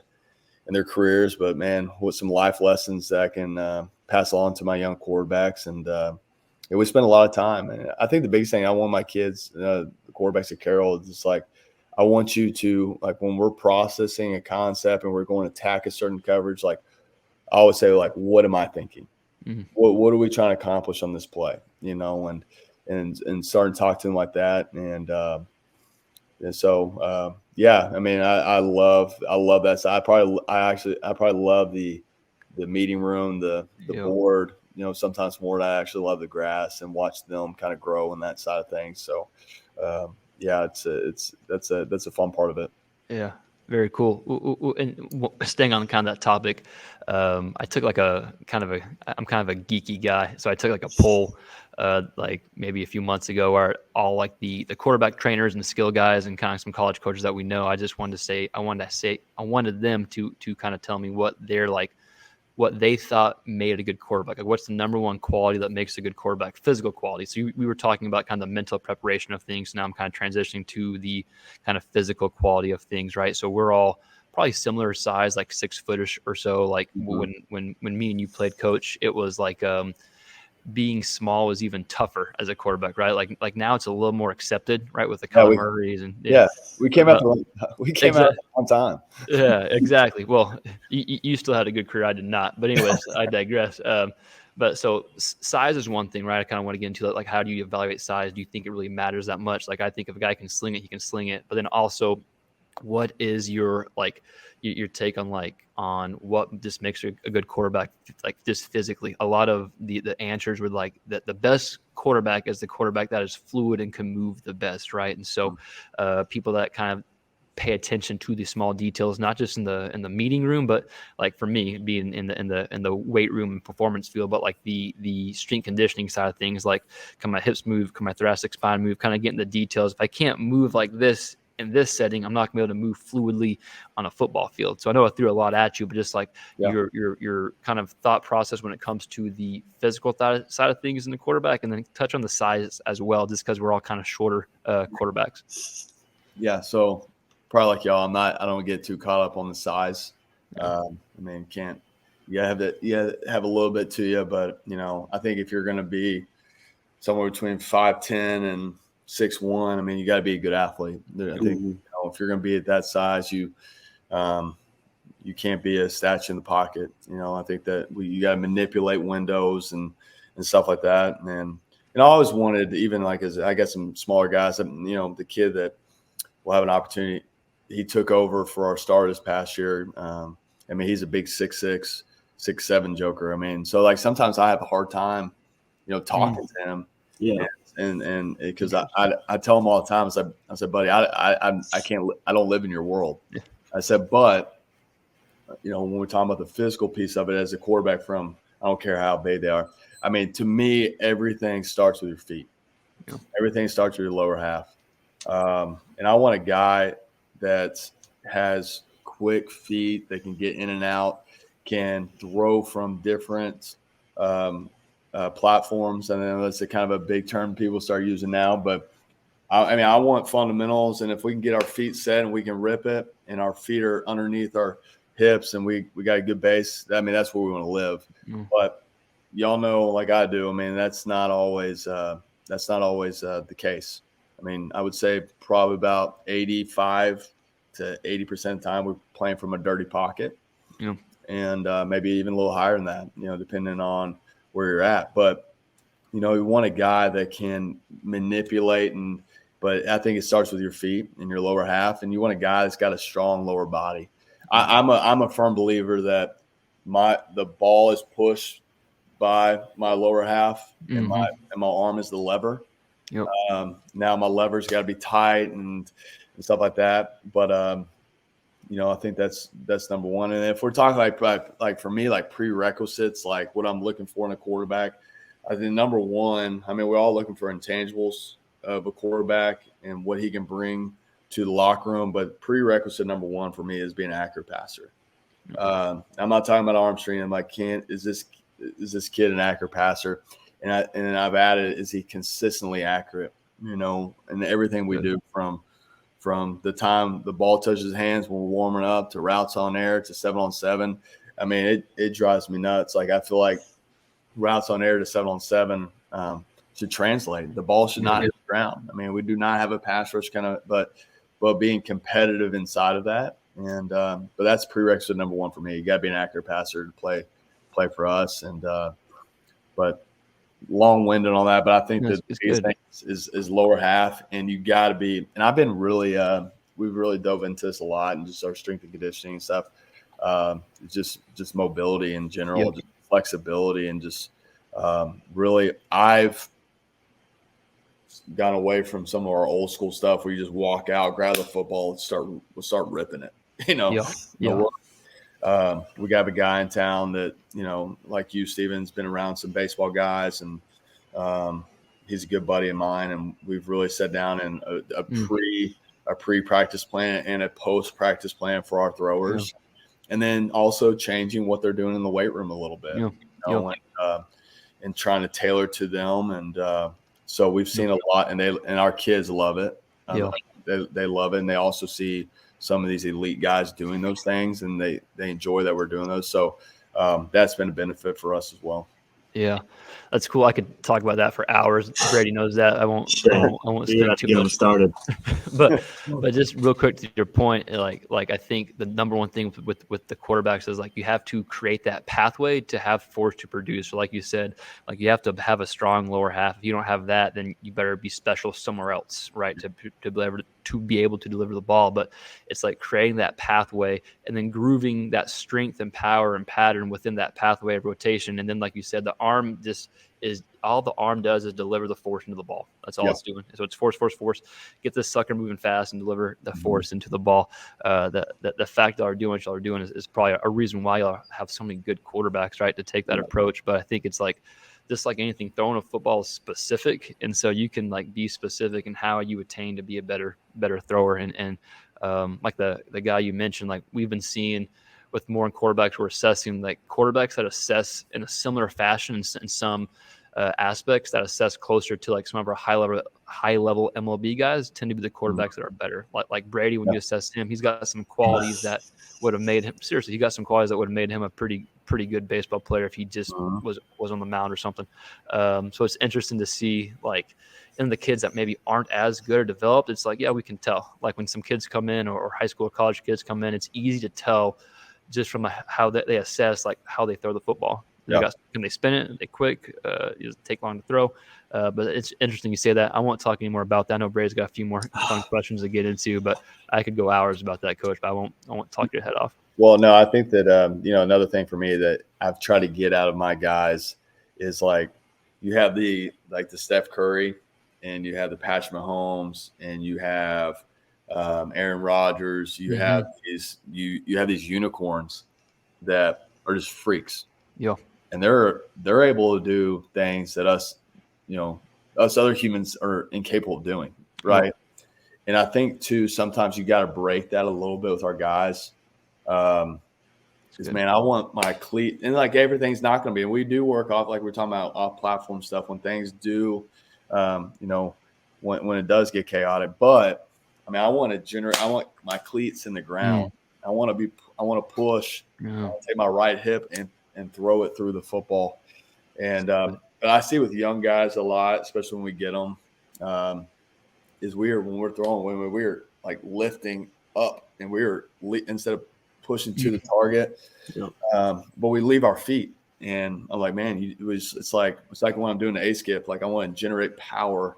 in their careers, but man, with some life lessons that I can pass along to my young quarterbacks. And we spend a lot of time. And I think the biggest thing I want my kids, the quarterbacks at Carroll, is just like, I want you to, like, when we're processing a concept and we're going to attack a certain coverage, like I always say, like, what am I thinking? What are we trying to accomplish on this play? And starting to talk to them like that. And so, I mean, I love that side. I probably love the meeting room, the board, sometimes more than I actually love the grass and watch them kind of grow in that side of things. So, that's a fun part of it. Yeah, very cool. And staying on kind of that topic, I took I'm kind of a geeky guy, so I took like a poll, like maybe a few months ago, where all like the quarterback trainers and the skill guys and kind of some college coaches that we know, I wanted them to kind of tell me what they thought made a good quarterback. Like, what's the number one quality that makes a good quarterback? Physical quality. So we were talking about kind of the mental preparation of things. Now I'm kind of transitioning to the kind of physical quality of things, right? So we're all probably similar size, like 6 foot or so. Like when me and you played coach, it was like being small was even tougher as a quarterback, right? Like now it's a little more accepted, right? With the Kyler Murrays and we came out on time. Yeah, exactly. Well, you still had a good career. I did not. But anyways, I digress. But so size is one thing, right? I kind of want to get into that. Like, how do you evaluate size? Do you think it really matters that much? Like, I think if a guy can sling it, he can sling it. But then also, what is your take on what just makes a good quarterback, like just physically? A lot of the answers were like that the best quarterback is the quarterback that is fluid and can move the best, right? And so people that kind of pay attention to the small details, not just in the meeting room, but like for me being in the weight room and performance field, but like the strength conditioning side of things, like can my hips move, can my thoracic spine move, kind of getting the details. If I can't move like this in this setting, I'm not gonna be able to move fluidly on a football field. So I know I threw a lot at you, but just like your kind of thought process when it comes to the physical side of things in the quarterback, and then touch on the size as well, just because we're all kind of shorter quarterbacks. Yeah. So probably like y'all, I don't get too caught up on the size. I mean, you have a little bit to you, but I think if you're going to be somewhere between 5'10" and 6'1", I mean, you got to be a good athlete. I think if you're going to be at that size, you can't be a statue in the pocket. I think that you got to manipulate windows and stuff like that. And I always wanted, even like as I got some smaller guys, the kid that will have an opportunity. He took over for our start this past year. I mean, he's a big 6'6", 6'7" joker. I mean, so like sometimes I have a hard time, talking to him. Yeah. And because I tell him all the time, I said, buddy, I can't, I don't live in your world. Yeah. I said, but when we're talking about the physical piece of it as a quarterback I don't care how big they are. I mean, to me, everything starts with your feet. Yeah. Everything starts with your lower half. And I want a guy that has quick feet, that can get in and out, can throw from different platforms. And then that's a kind of a big term people start using now. But I want fundamentals. And if we can get our feet set and we can rip it and our feet are underneath our hips and we got a good base, I mean, that's where we want to live. But y'all know, like I do, I mean, that's not always the case. I mean, I would say probably about 85 to 80% of the time we're playing from a dirty pocket, and maybe even a little higher than that, depending on where you're at. But, we want a guy that can manipulate, but I think it starts with your feet and your lower half, and you want a guy that's got a strong lower body. I'm a firm believer that the ball is pushed by my lower half, and my arm is the lever. Yep. Now my lever's got to be tight and stuff like that. But, I think that's number one. And if we're talking like for me, like prerequisites, like what I'm looking for in a quarterback, I think number one, I mean, we're all looking for intangibles of a quarterback and what he can bring to the locker room. But prerequisite number one for me is being an accurate passer. I'm not talking about arm strength. I'm like, is this kid an accurate passer? And I've added, is he consistently accurate? And everything we do from the time the ball touches his hands when we're warming up to routes on air to 7-on-7. I mean, it drives me nuts. Like, I feel like routes on air to 7-on-7 should translate. The ball should not hit the ground. I mean, we do not have a pass rush but being competitive inside of that. And but that's prerequisite number one for me. You got to be an accurate passer to play for us. And but long-winded on that. But I think the biggest thing is lower half, and you got to be. And I've been really we've really dove into this a lot, and just our strength and conditioning and stuff. Just mobility in general, just flexibility, and just really I've gone away from some of our old school stuff where you just walk out, grab the football, and start ripping it. We got a guy in town that, like you, Steven's been around some baseball guys, and he's a good buddy of mine, and we've really sat down in a pre-practice plan and a post-practice plan for our throwers. And then also changing what they're doing in the weight room a little bit, and trying to tailor to them. And so we've seen a lot, and our kids love it. They love it, and they also see some of these elite guys doing those things, and they enjoy that we're doing those. So that's been a benefit for us as well. Yeah, that's cool. I could talk about that for hours. Brady knows that. I won't spend too much started. but just real quick to your point, like I think the number one thing with the quarterbacks is like you have to create that pathway to have force to produce. So like you said, like you have to have a strong lower half. If you don't have that, then you better be special somewhere else, right? To be able to deliver the ball. But it's like creating that pathway and then grooving that strength and power and pattern within that pathway of rotation. And then, like you said, the arm just is all the arm does is deliver the force into the ball. That's all it's doing. So it's force. Get this sucker moving fast and deliver the force into the ball. The fact that y'all are doing is probably a reason why y'all have so many good quarterbacks, right, to take that approach. But I think it's like, just like anything, throwing a football is specific, and so you can like be specific in how you attain to be a better thrower. And like the guy you mentioned, like we've been seeing with more in quarterbacks, we're assessing like quarterbacks that assess in a similar fashion in some aspects that assess closer to like some of our high level MLB guys tend to be the quarterbacks that are better. Like Brady, when you assess him, he's got some qualities that would have made him he got some qualities that would have made him a pretty good baseball player if he just was on the mound or something. So it's interesting to see like in the kids that maybe aren't as good or developed. It's like, we can tell, like when some kids come in or high school or college kids come in, it's easy to tell just from how they assess like how they throw the football. Can they spin it? Are they quick? Does it take long to throw? But it's interesting you say that. I won't talk anymore about that. I know Brady's got a few more fun questions to get into, but I could go hours about that, Coach. But I won't talk your head off. Well, no, I think that another thing for me that I've tried to get out of my guys is like you have the Steph Curry, and you have the Patrick Mahomes, and you have Aaron Rodgers. You have these unicorns that are just freaks. Yeah. And they're able to do things that us other humans are incapable of doing, right? Yeah. And I think too, sometimes you got to break that a little bit with our guys. Because man, I want my cleat, and like everything's not going to be. And we do work off, like we're talking about, off-platform stuff when things do, when it does get chaotic. But I mean, I want my cleats in the ground. I want to push. Take my right hip and throw it through the football. And but I see with young guys a lot, especially when we get them, is when we're throwing, when we're like lifting up, and instead of pushing to the target, but we leave our feet. And I'm like, man, it's like when I'm doing the A skip, like I want to generate power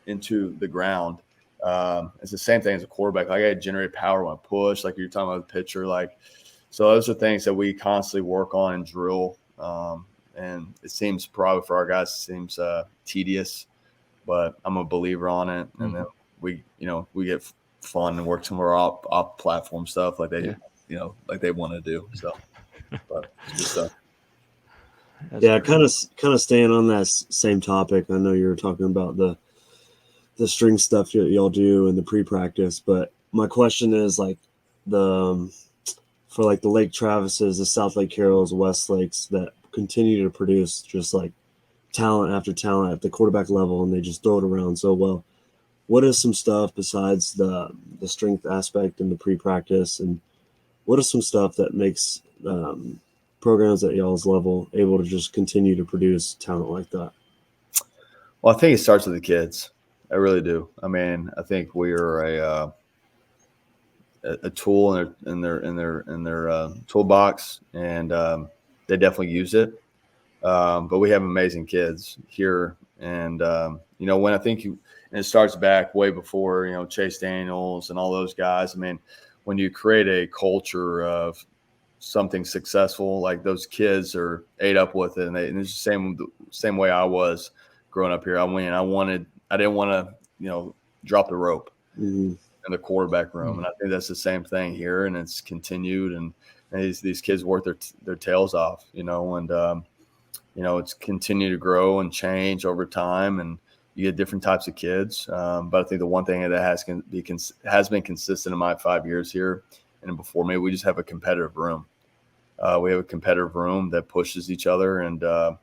into the ground. It's the same thing as a quarterback. Like I got to generate power when I push, like you're talking about the pitcher. Like, so those are things that we constantly work on and drill. And it seems probably for our guys, it seems tedious, but I'm a believer on it. And then we get fun and work some of our off platform stuff like they like they want to do. So, but just kind of staying on that same topic. I know you were talking about the string stuff y'all do and the pre-practice, but my question is like the for like the Lake Travises, the Southlake Carrolls, Westlakes that continue to produce just like talent after talent at the quarterback level, and they just throw it around so well. What is some stuff besides the strength aspect and the pre-practice, and what is some stuff that makes programs at y'all's level able to just continue to produce talent like that? Well, I think it starts with the kids. I really do. I mean, I think we are a tool in their toolbox, and they definitely use it. But we have amazing kids here, and when I think and it starts back way before Chase Daniels and all those guys. I mean, when you create a culture of something successful, like those kids are ate up with it, and it's the same way I was growing up here. I didn't want to drop the rope in the quarterback room, and I think that's the same thing here, and it's continued, and these kids work their tails off, and it's continued to grow and change over time, and you get different types of kids. But I think the one thing that has been consistent in my 5 years here and before me, we just have a competitive room. We have a competitive room that pushes each other, and I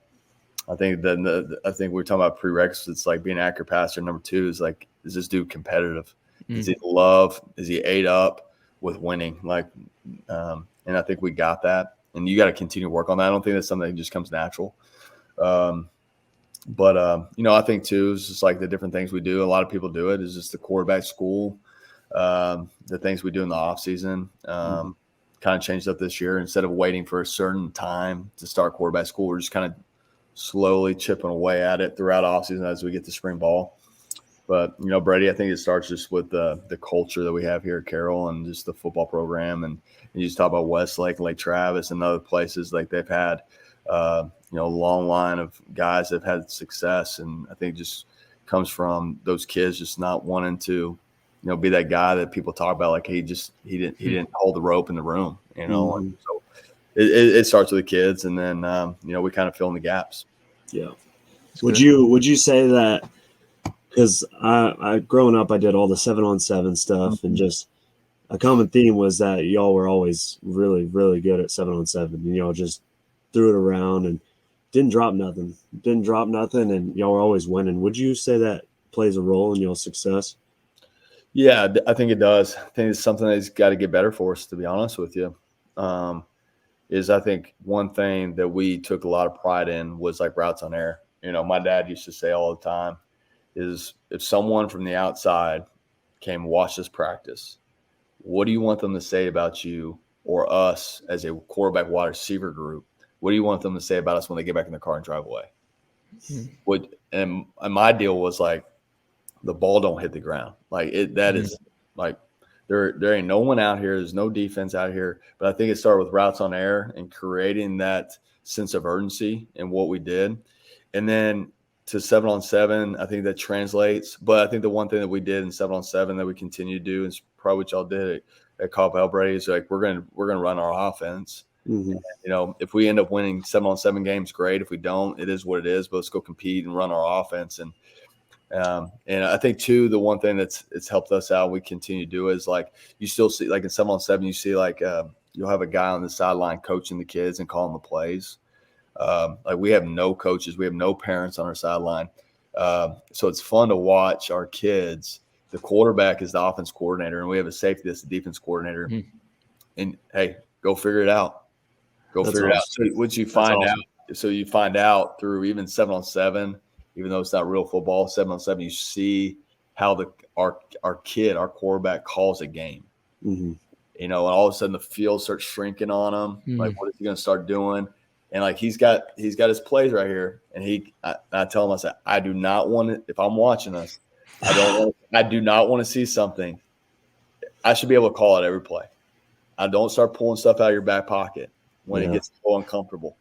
think we're talking about prerequisites, like being an accurate passer. Number two is like, is this dude competitive? Is he ate up with winning? And I think we got that, and you got to continue to work on that. I don't think that's something that just comes natural. But I think too, is just like the different things we do. A lot of people do it. Is just the quarterback school, the things we do in the off season. Kind of changed up this year. Instead of waiting for a certain time to start quarterback school, we're just kind of slowly chipping away at it throughout off season as we get to spring ball. But Brady, I think it starts just with the culture that we have here at Carroll and just the football program. And you just talk about Westlake, Lake Travis, and other places, like they've had a long line of guys that have had success, and I think it just comes from those kids just not wanting to be that guy that people talk about, like he didn't hold the rope in the room, and so it starts with the kids, and then we kind of fill in the gaps. Yeah. Would you say that, because I growing up, I did all the 7-on-7 stuff, and just a common theme was that y'all were always really, really good at 7-on-7, and y'all just threw it around and didn't drop nothing, and y'all were always winning. Would you say that plays a role in y'all's success? Yeah, I think it does. I think it's something that's got to get better for us, to be honest with you. I think one thing that we took a lot of pride in was like routes on air. My dad used to say all the time is, if someone from the outside came and watched us practice, what do you want them to say about you or us as a quarterback wide receiver group? What do you want them to say about us when they get back in the car and drive away? And my deal was like, the ball don't hit the ground. Like that is like, there ain't no one out here. There's no defense out here. But I think it started with routes on air and creating that sense of urgency in what we did. And then to 7-on-7, I think that translates. But I think the one thing that we did in 7-on-7 that we continue to do is probably what y'all did at Coppell Brady is like, we're gonna run our offense. And, if we end up winning 7-on-7 games, great. If we don't, it is what it is. But let's go compete and run our offense. And I think too, the one thing it's helped us out, we continue to do, is like, you still see, like in 7-on-7, you see like you'll have a guy on the sideline coaching the kids and calling the plays. Like we have no coaches, we have no parents on our sideline, so it's fun to watch our kids. The quarterback is the offense coordinator, and we have a safety that's the defense coordinator. And hey, go figure it out. So what you find out, so you find out through even 7-on-7. Even though it's not real football, 7-on-7, you see how our quarterback calls a game. And all of a sudden the field starts shrinking on him. Like, what is he going to start doing? And like he's got his plays right here, and I tell him, I said, I do not want to. If I'm watching us, I do not want to see something. I should be able to call it every play. I don't start pulling stuff out of your back pocket when it gets so uncomfortable.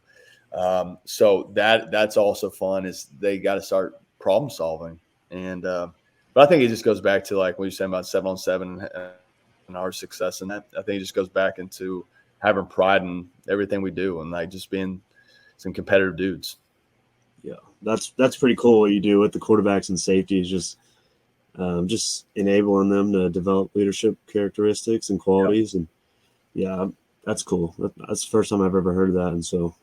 So that's also fun, is they got to start problem solving. And, but I think it just goes back to like what you're saying about 7-on-7 and our success in that. I think it just goes back into having pride in everything we do and like just being some competitive dudes. Yeah. That's pretty cool what you do with the quarterbacks and safeties, just enabling them to develop leadership characteristics and qualities. And That's cool. That's the first time I've ever heard of that, and so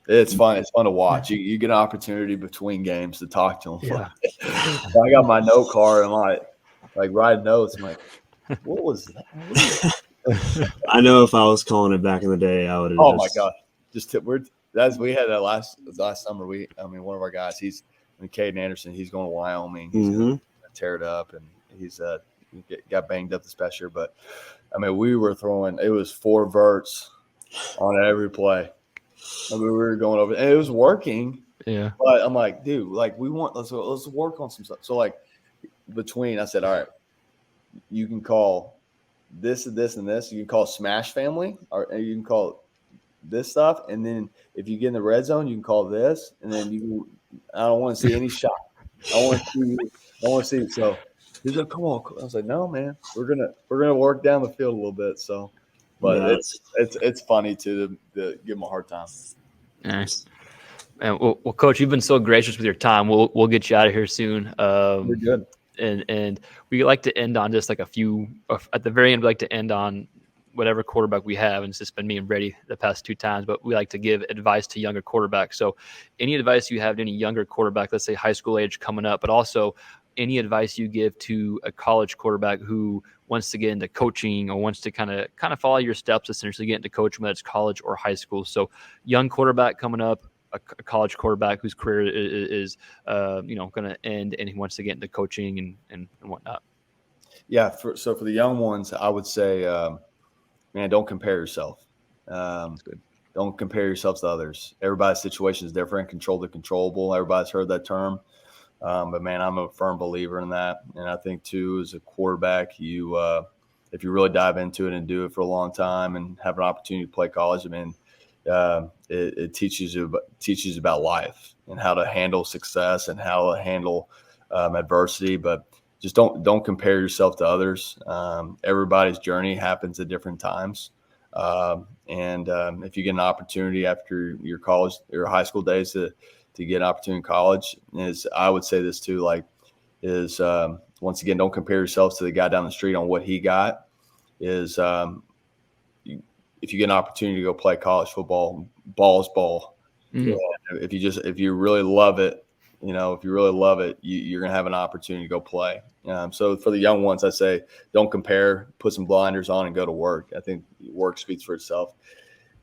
it's fun. It's fun to watch. You get an opportunity between games to talk to them. Yeah. I got my note card and like writing notes. I'm like, what was that? What is that? I know if I was calling it back in the day, I would have. Oh my god! We had that last summer. One of our guys, Caden Anderson. He's going to Wyoming. He's going to tear it up, and he's got banged up this past year. But we were throwing. It was 4 verts on every play. We were going over, and it was working. Yeah. But I'm like, dude, like let's work on some stuff. So like I said, all right, you can call this and this and this. You can call Smash Family, or you can call this stuff, and then if you get in the red zone, you can call this, and then I don't want to see any shot. I want to see. So he's like, come on. I was like, no, man, we're gonna work down the field a little bit. So, but it's funny to give him a hard time. Nice. And well, Coach, you've been so gracious with your time. We'll get you out of here soon. We're good. And we like to end on just like a few. At the very end, we like to end on whatever quarterback we have, and it's just been me and Brady the past 2 times. But we like to give advice to younger quarterbacks. So, any advice you have to any younger quarterback, let's say high school age coming up, but also any advice you give to a college quarterback who wants to get into coaching or wants to kind of follow your steps, essentially get into coaching, whether it's college or high school. So, young quarterback coming up, a college quarterback whose career is going to end, and he wants to get into coaching and whatnot. Yeah. For the young ones, I would say, man, don't compare yourself. That's good. Don't compare yourself to others. Everybody's situation is different. Control the controllable. Everybody's heard that term. But man, I'm a firm believer in that. And I think too, as a quarterback, if you really dive into it and do it for a long time and have an opportunity to play college, it teaches you about life and how to handle success and how to handle adversity. But just don't compare yourself to others. Everybody's journey happens at different times. And if you get an opportunity after your college or high school days to get an opportunity in college, I would say this too, once again, don't compare yourselves to the guy down the street on what he got. If you get an opportunity to go play college football, ball is ball. Mm-hmm. If you really love it, you're going to have an opportunity to go play. So for the young ones, I say, don't compare, put some blinders on and go to work. I think work speaks for itself.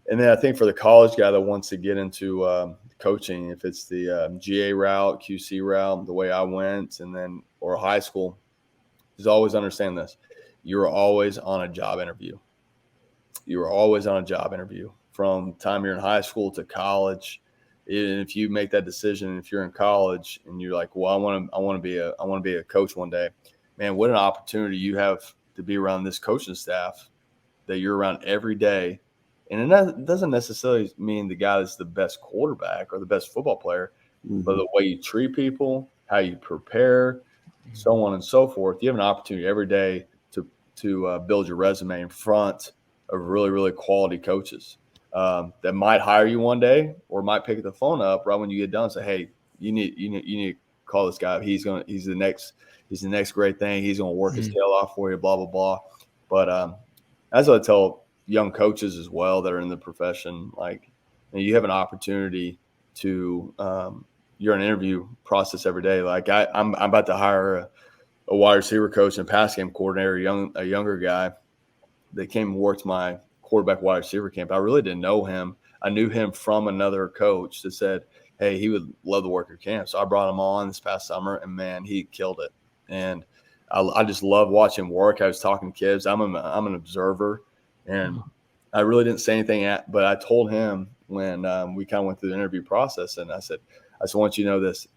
And then I think for the college guy that wants to get into coaching, if it's the GA route, QC route, the way I went, or high school, is always understand this. You're always on a job interview. You are always on a job interview from the time you're in high school to college. And if you make that decision, if you're in college and you're like, well, I want to be a coach one day, man, what an opportunity you have to be around this coaching staff that you're around every day. And it doesn't necessarily mean the guy that's the best quarterback or the best football player, but the way you treat people, how you prepare, so on and so forth. You have an opportunity every day to build your resume in front of really, really quality coaches that might hire you one day or might pick the phone up right when you get done and say, hey, you need to call this guy. He's the next great thing. He's going to work his tail off for you, blah, blah, blah. But as I tell young coaches as well that are in the profession, you have an opportunity to you're in an interview process every day. Like I'm about to hire a wide receiver coach and pass game coordinator, a younger guy that came and worked my quarterback wide receiver camp. I really didn't know him. I knew him from another coach that said, hey, he would love to work your camp. So I brought him on this past summer, and man, he killed it. And I just love watching him work. I was talking to kids. I'm an observer, and I really didn't say anything but I told him when we kind of went through the interview process, and I said, I just want you to know this.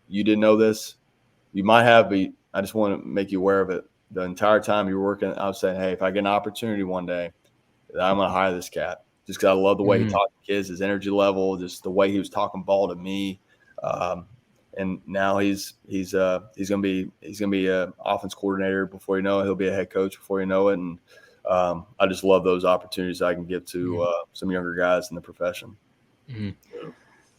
You didn't know this. You might have, but I just want to make you aware of it. The entire time you were working, I was saying, hey, if I get an opportunity one day, I'm going to hire this cat just because I love the way he talked to kids, his energy level, just the way he was talking ball to me. And now he's going to be an offense coordinator before you know it. He'll be a head coach before you know it. And I just love those opportunities I can give to some younger guys in the profession. Mm-hmm.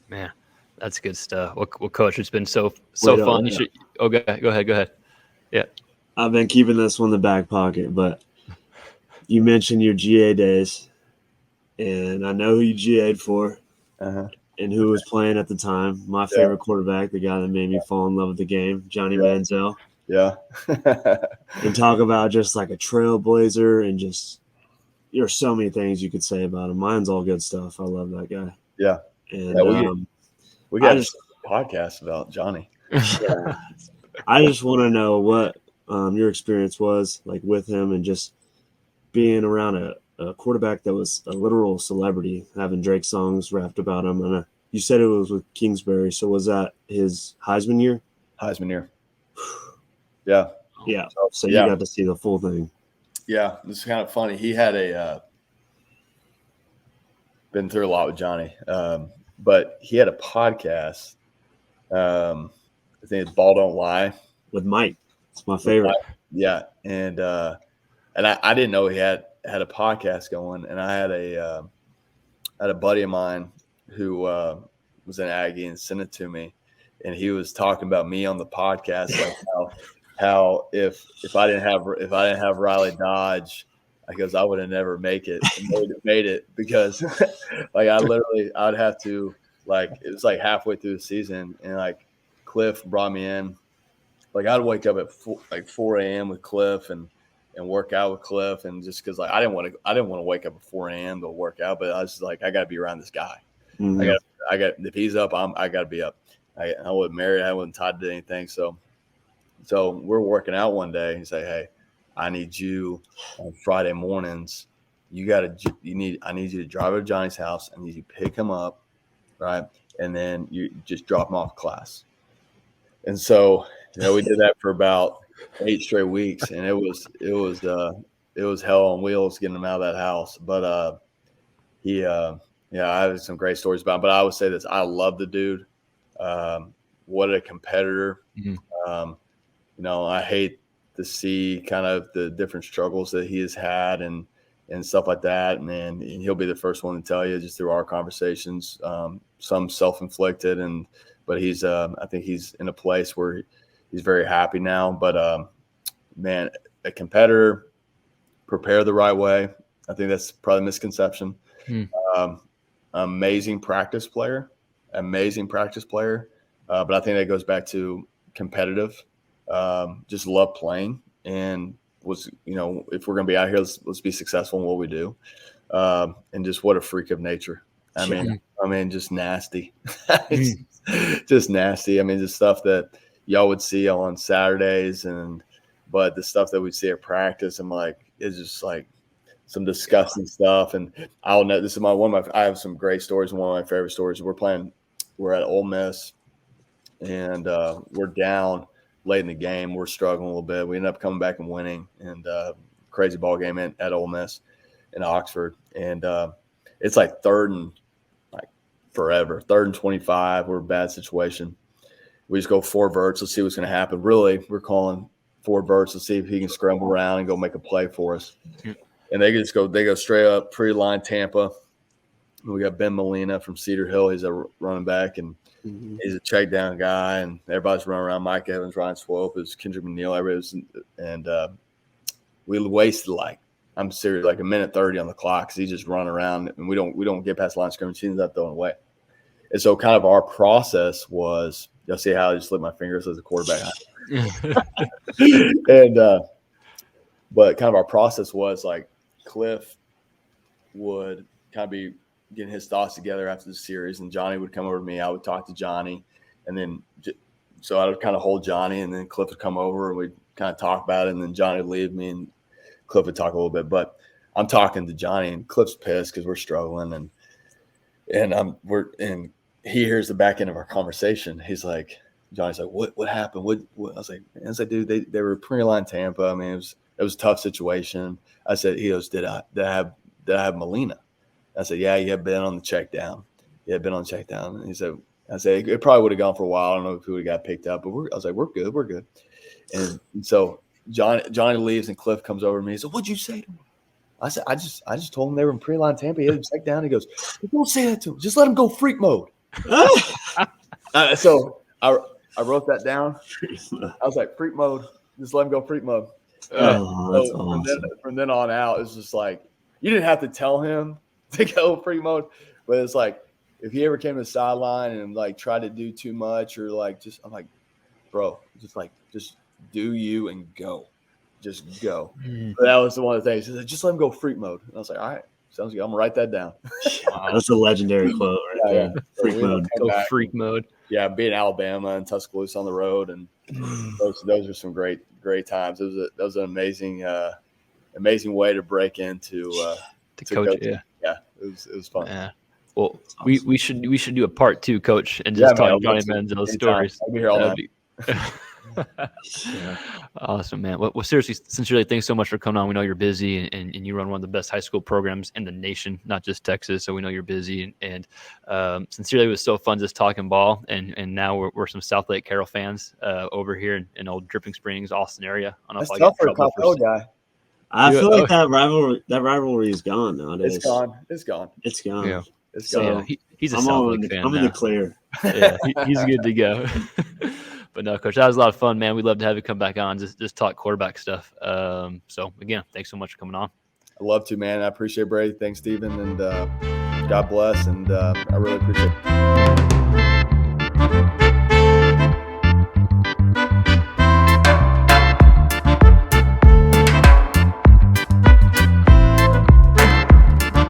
Man, that's good stuff. Well, Coach, it's been so fun. You should. Okay, go ahead. Yeah. I've been keeping this one in the back pocket, but you mentioned your GA days. and I know who you GA'd for Uh-huh. and who was playing at the time. My favorite quarterback, the guy that made me fall in love with the game, Johnny Manziel. Yeah. And talk about just like a trailblazer and just there's so many things you could say about him. Mine's all good stuff. I love that guy. Yeah. And we got a podcast about Johnny. Yeah, I just want to know what your experience was like with him and just being around a quarterback that was a literal celebrity, having Drake songs rapped about him. And you said it was with Kingsbury, so was that his Heisman year? Heisman year. Yeah. Yeah. So you got to see the full thing. Yeah, it's kind of funny. He had been through a lot with Johnny, but he had a podcast. I think it's Ball Don't Lie with Mike. It's my favorite. Yeah, and I didn't know he had a podcast going, and I had a buddy of mine who was an Aggie and sent it to me, and he was talking about me on the podcast, like how if I didn't have Riley Dodge, because I would have never made it because like I'd have to, like, it was like halfway through the season, and like Cliff brought me in, like I'd wake up at 4 a.m. with Cliff and work out with Cliff, and just because like I didn't want to wake up at 4 a.m. to work out, but I was like, I got to be around this guy. Mm-hmm. I got if he's up, I got to be up. I wasn't married, I wasn't tied to anything, so we're working out one day. He said, "Hey, I need you on Friday mornings. I need you to drive to Johnny's house. I need you to pick him up, right? And then you just drop him off class." And so, we did that for about 8 straight weeks, and it was hell on wheels getting him out of that house. But I have some great stories about him. But I would say this: I love the dude. What a competitor. Mm-hmm. I hate to see kind of the different struggles that he has had and stuff like that. And he'll be the first one to tell you just through our conversations, some self-inflicted, but he's, I think he's in a place where he's very happy now. But man, a competitor, prepare the right way. I think that's probably a misconception. Amazing practice player. But I think that goes back to competitive. Just love playing and was, if we're going to be out here, let's be successful in what we do. And just what a freak of nature. I mean, just nasty. Just nasty. I mean, the stuff that y'all would see on Saturdays but the stuff that we see at practice, I'm like, it's just like some disgusting stuff. And I'll know this is I have some great stories. One of my favorite stories. We're at Ole Miss and we're down late in the game. We're struggling a little bit. We end up coming back and winning, and crazy ball game at Ole Miss in Oxford. And it's like third and 25. We're in a bad situation. We just go 4 verts. Let's see what's going to happen. Really, we're calling 4 verts. Let's see if he can scramble around and go make a play for us. And they go straight up pre-line Tampa. We got Ben Molina from Cedar Hill. He's a running back, and he's a check down guy, and everybody's running around. Mike Evans, Ryan Swope, Kendrick McNeil, and we wasted I'm serious, like a minute 30 on the clock because he's just running around, and we don't get past the line of scrimmage. He ends up throwing away. And so kind of our process was, you'll see how I just slip my fingers as a quarterback. But kind of our process was like Cliff would kind of be getting his thoughts together after the series, and Johnny would come over to me. I would talk to Johnny, and then so I would kind of hold Johnny, and then Cliff would come over and we'd kind of talk about it, and then Johnny would leave me and Cliff would talk a little bit. But I'm talking to Johnny, and Cliff's pissed because we're struggling, and he hears the back end of our conversation. He's like, Johnny's like, what happened? What? I was like, dude, they were pre-line Tampa. I mean, it was a tough situation. I said, he goes, did I have Molina? I said, yeah, you had been on the check down. And he said, I said, it probably would have gone for a while. I don't know if he would have got picked up, but I was like, we're good. And so Johnny leaves, and Cliff comes over to me. He said, what'd you say to him? I said, I just told him they were in pre-line Tampa. He had him check down. He goes, don't say that to him. Just let him go freak mode. So I wrote that down. I was like, freak mode. Just let him go freak mode. Oh, that's awesome. From then on out, it's just like, you didn't have to tell him to go free mode. But it's like, if he ever came to the sideline and like tried to do too much or like I'm like, bro, just do you and go. Just go. But that was one of the things. He said, just let him go freak mode. And I was like, all right, sounds good. I'm gonna write that down. That's a legendary quote right there. So Freak mode. Go freak mode. Yeah, being Alabama and Tuscaloosa on the road, and those are some great times. That was an amazing way to break into to coach. Yeah, it was fun. Yeah. Well, awesome. we should do a part 2, Coach, and just talk Johnny Manziel's stories. I'll be here all night. Awesome, man. Well, seriously, sincerely, thanks so much for coming on. We know you're busy, and you run one of the best high school programs in the nation, not just Texas. So we know you're busy, and sincerely, it was so fun just talking ball. And now we're some Southlake Carroll fans over here in old Dripping Springs, Austin area. I don't know if tough for a Carroll guy. I feel like that rivalry is gone nowadays. It's gone. Yeah. It's gone. Yeah, he's a Southlake fan. I'm in the clear. Yeah, he's good to go. But no, Coach, that was a lot of fun, man. We'd love to have you come back on, just talk quarterback stuff. So again, thanks so much for coming on. I love to, man. I appreciate it, Brady. Thanks, Stephen, and God bless. And I really appreciate it.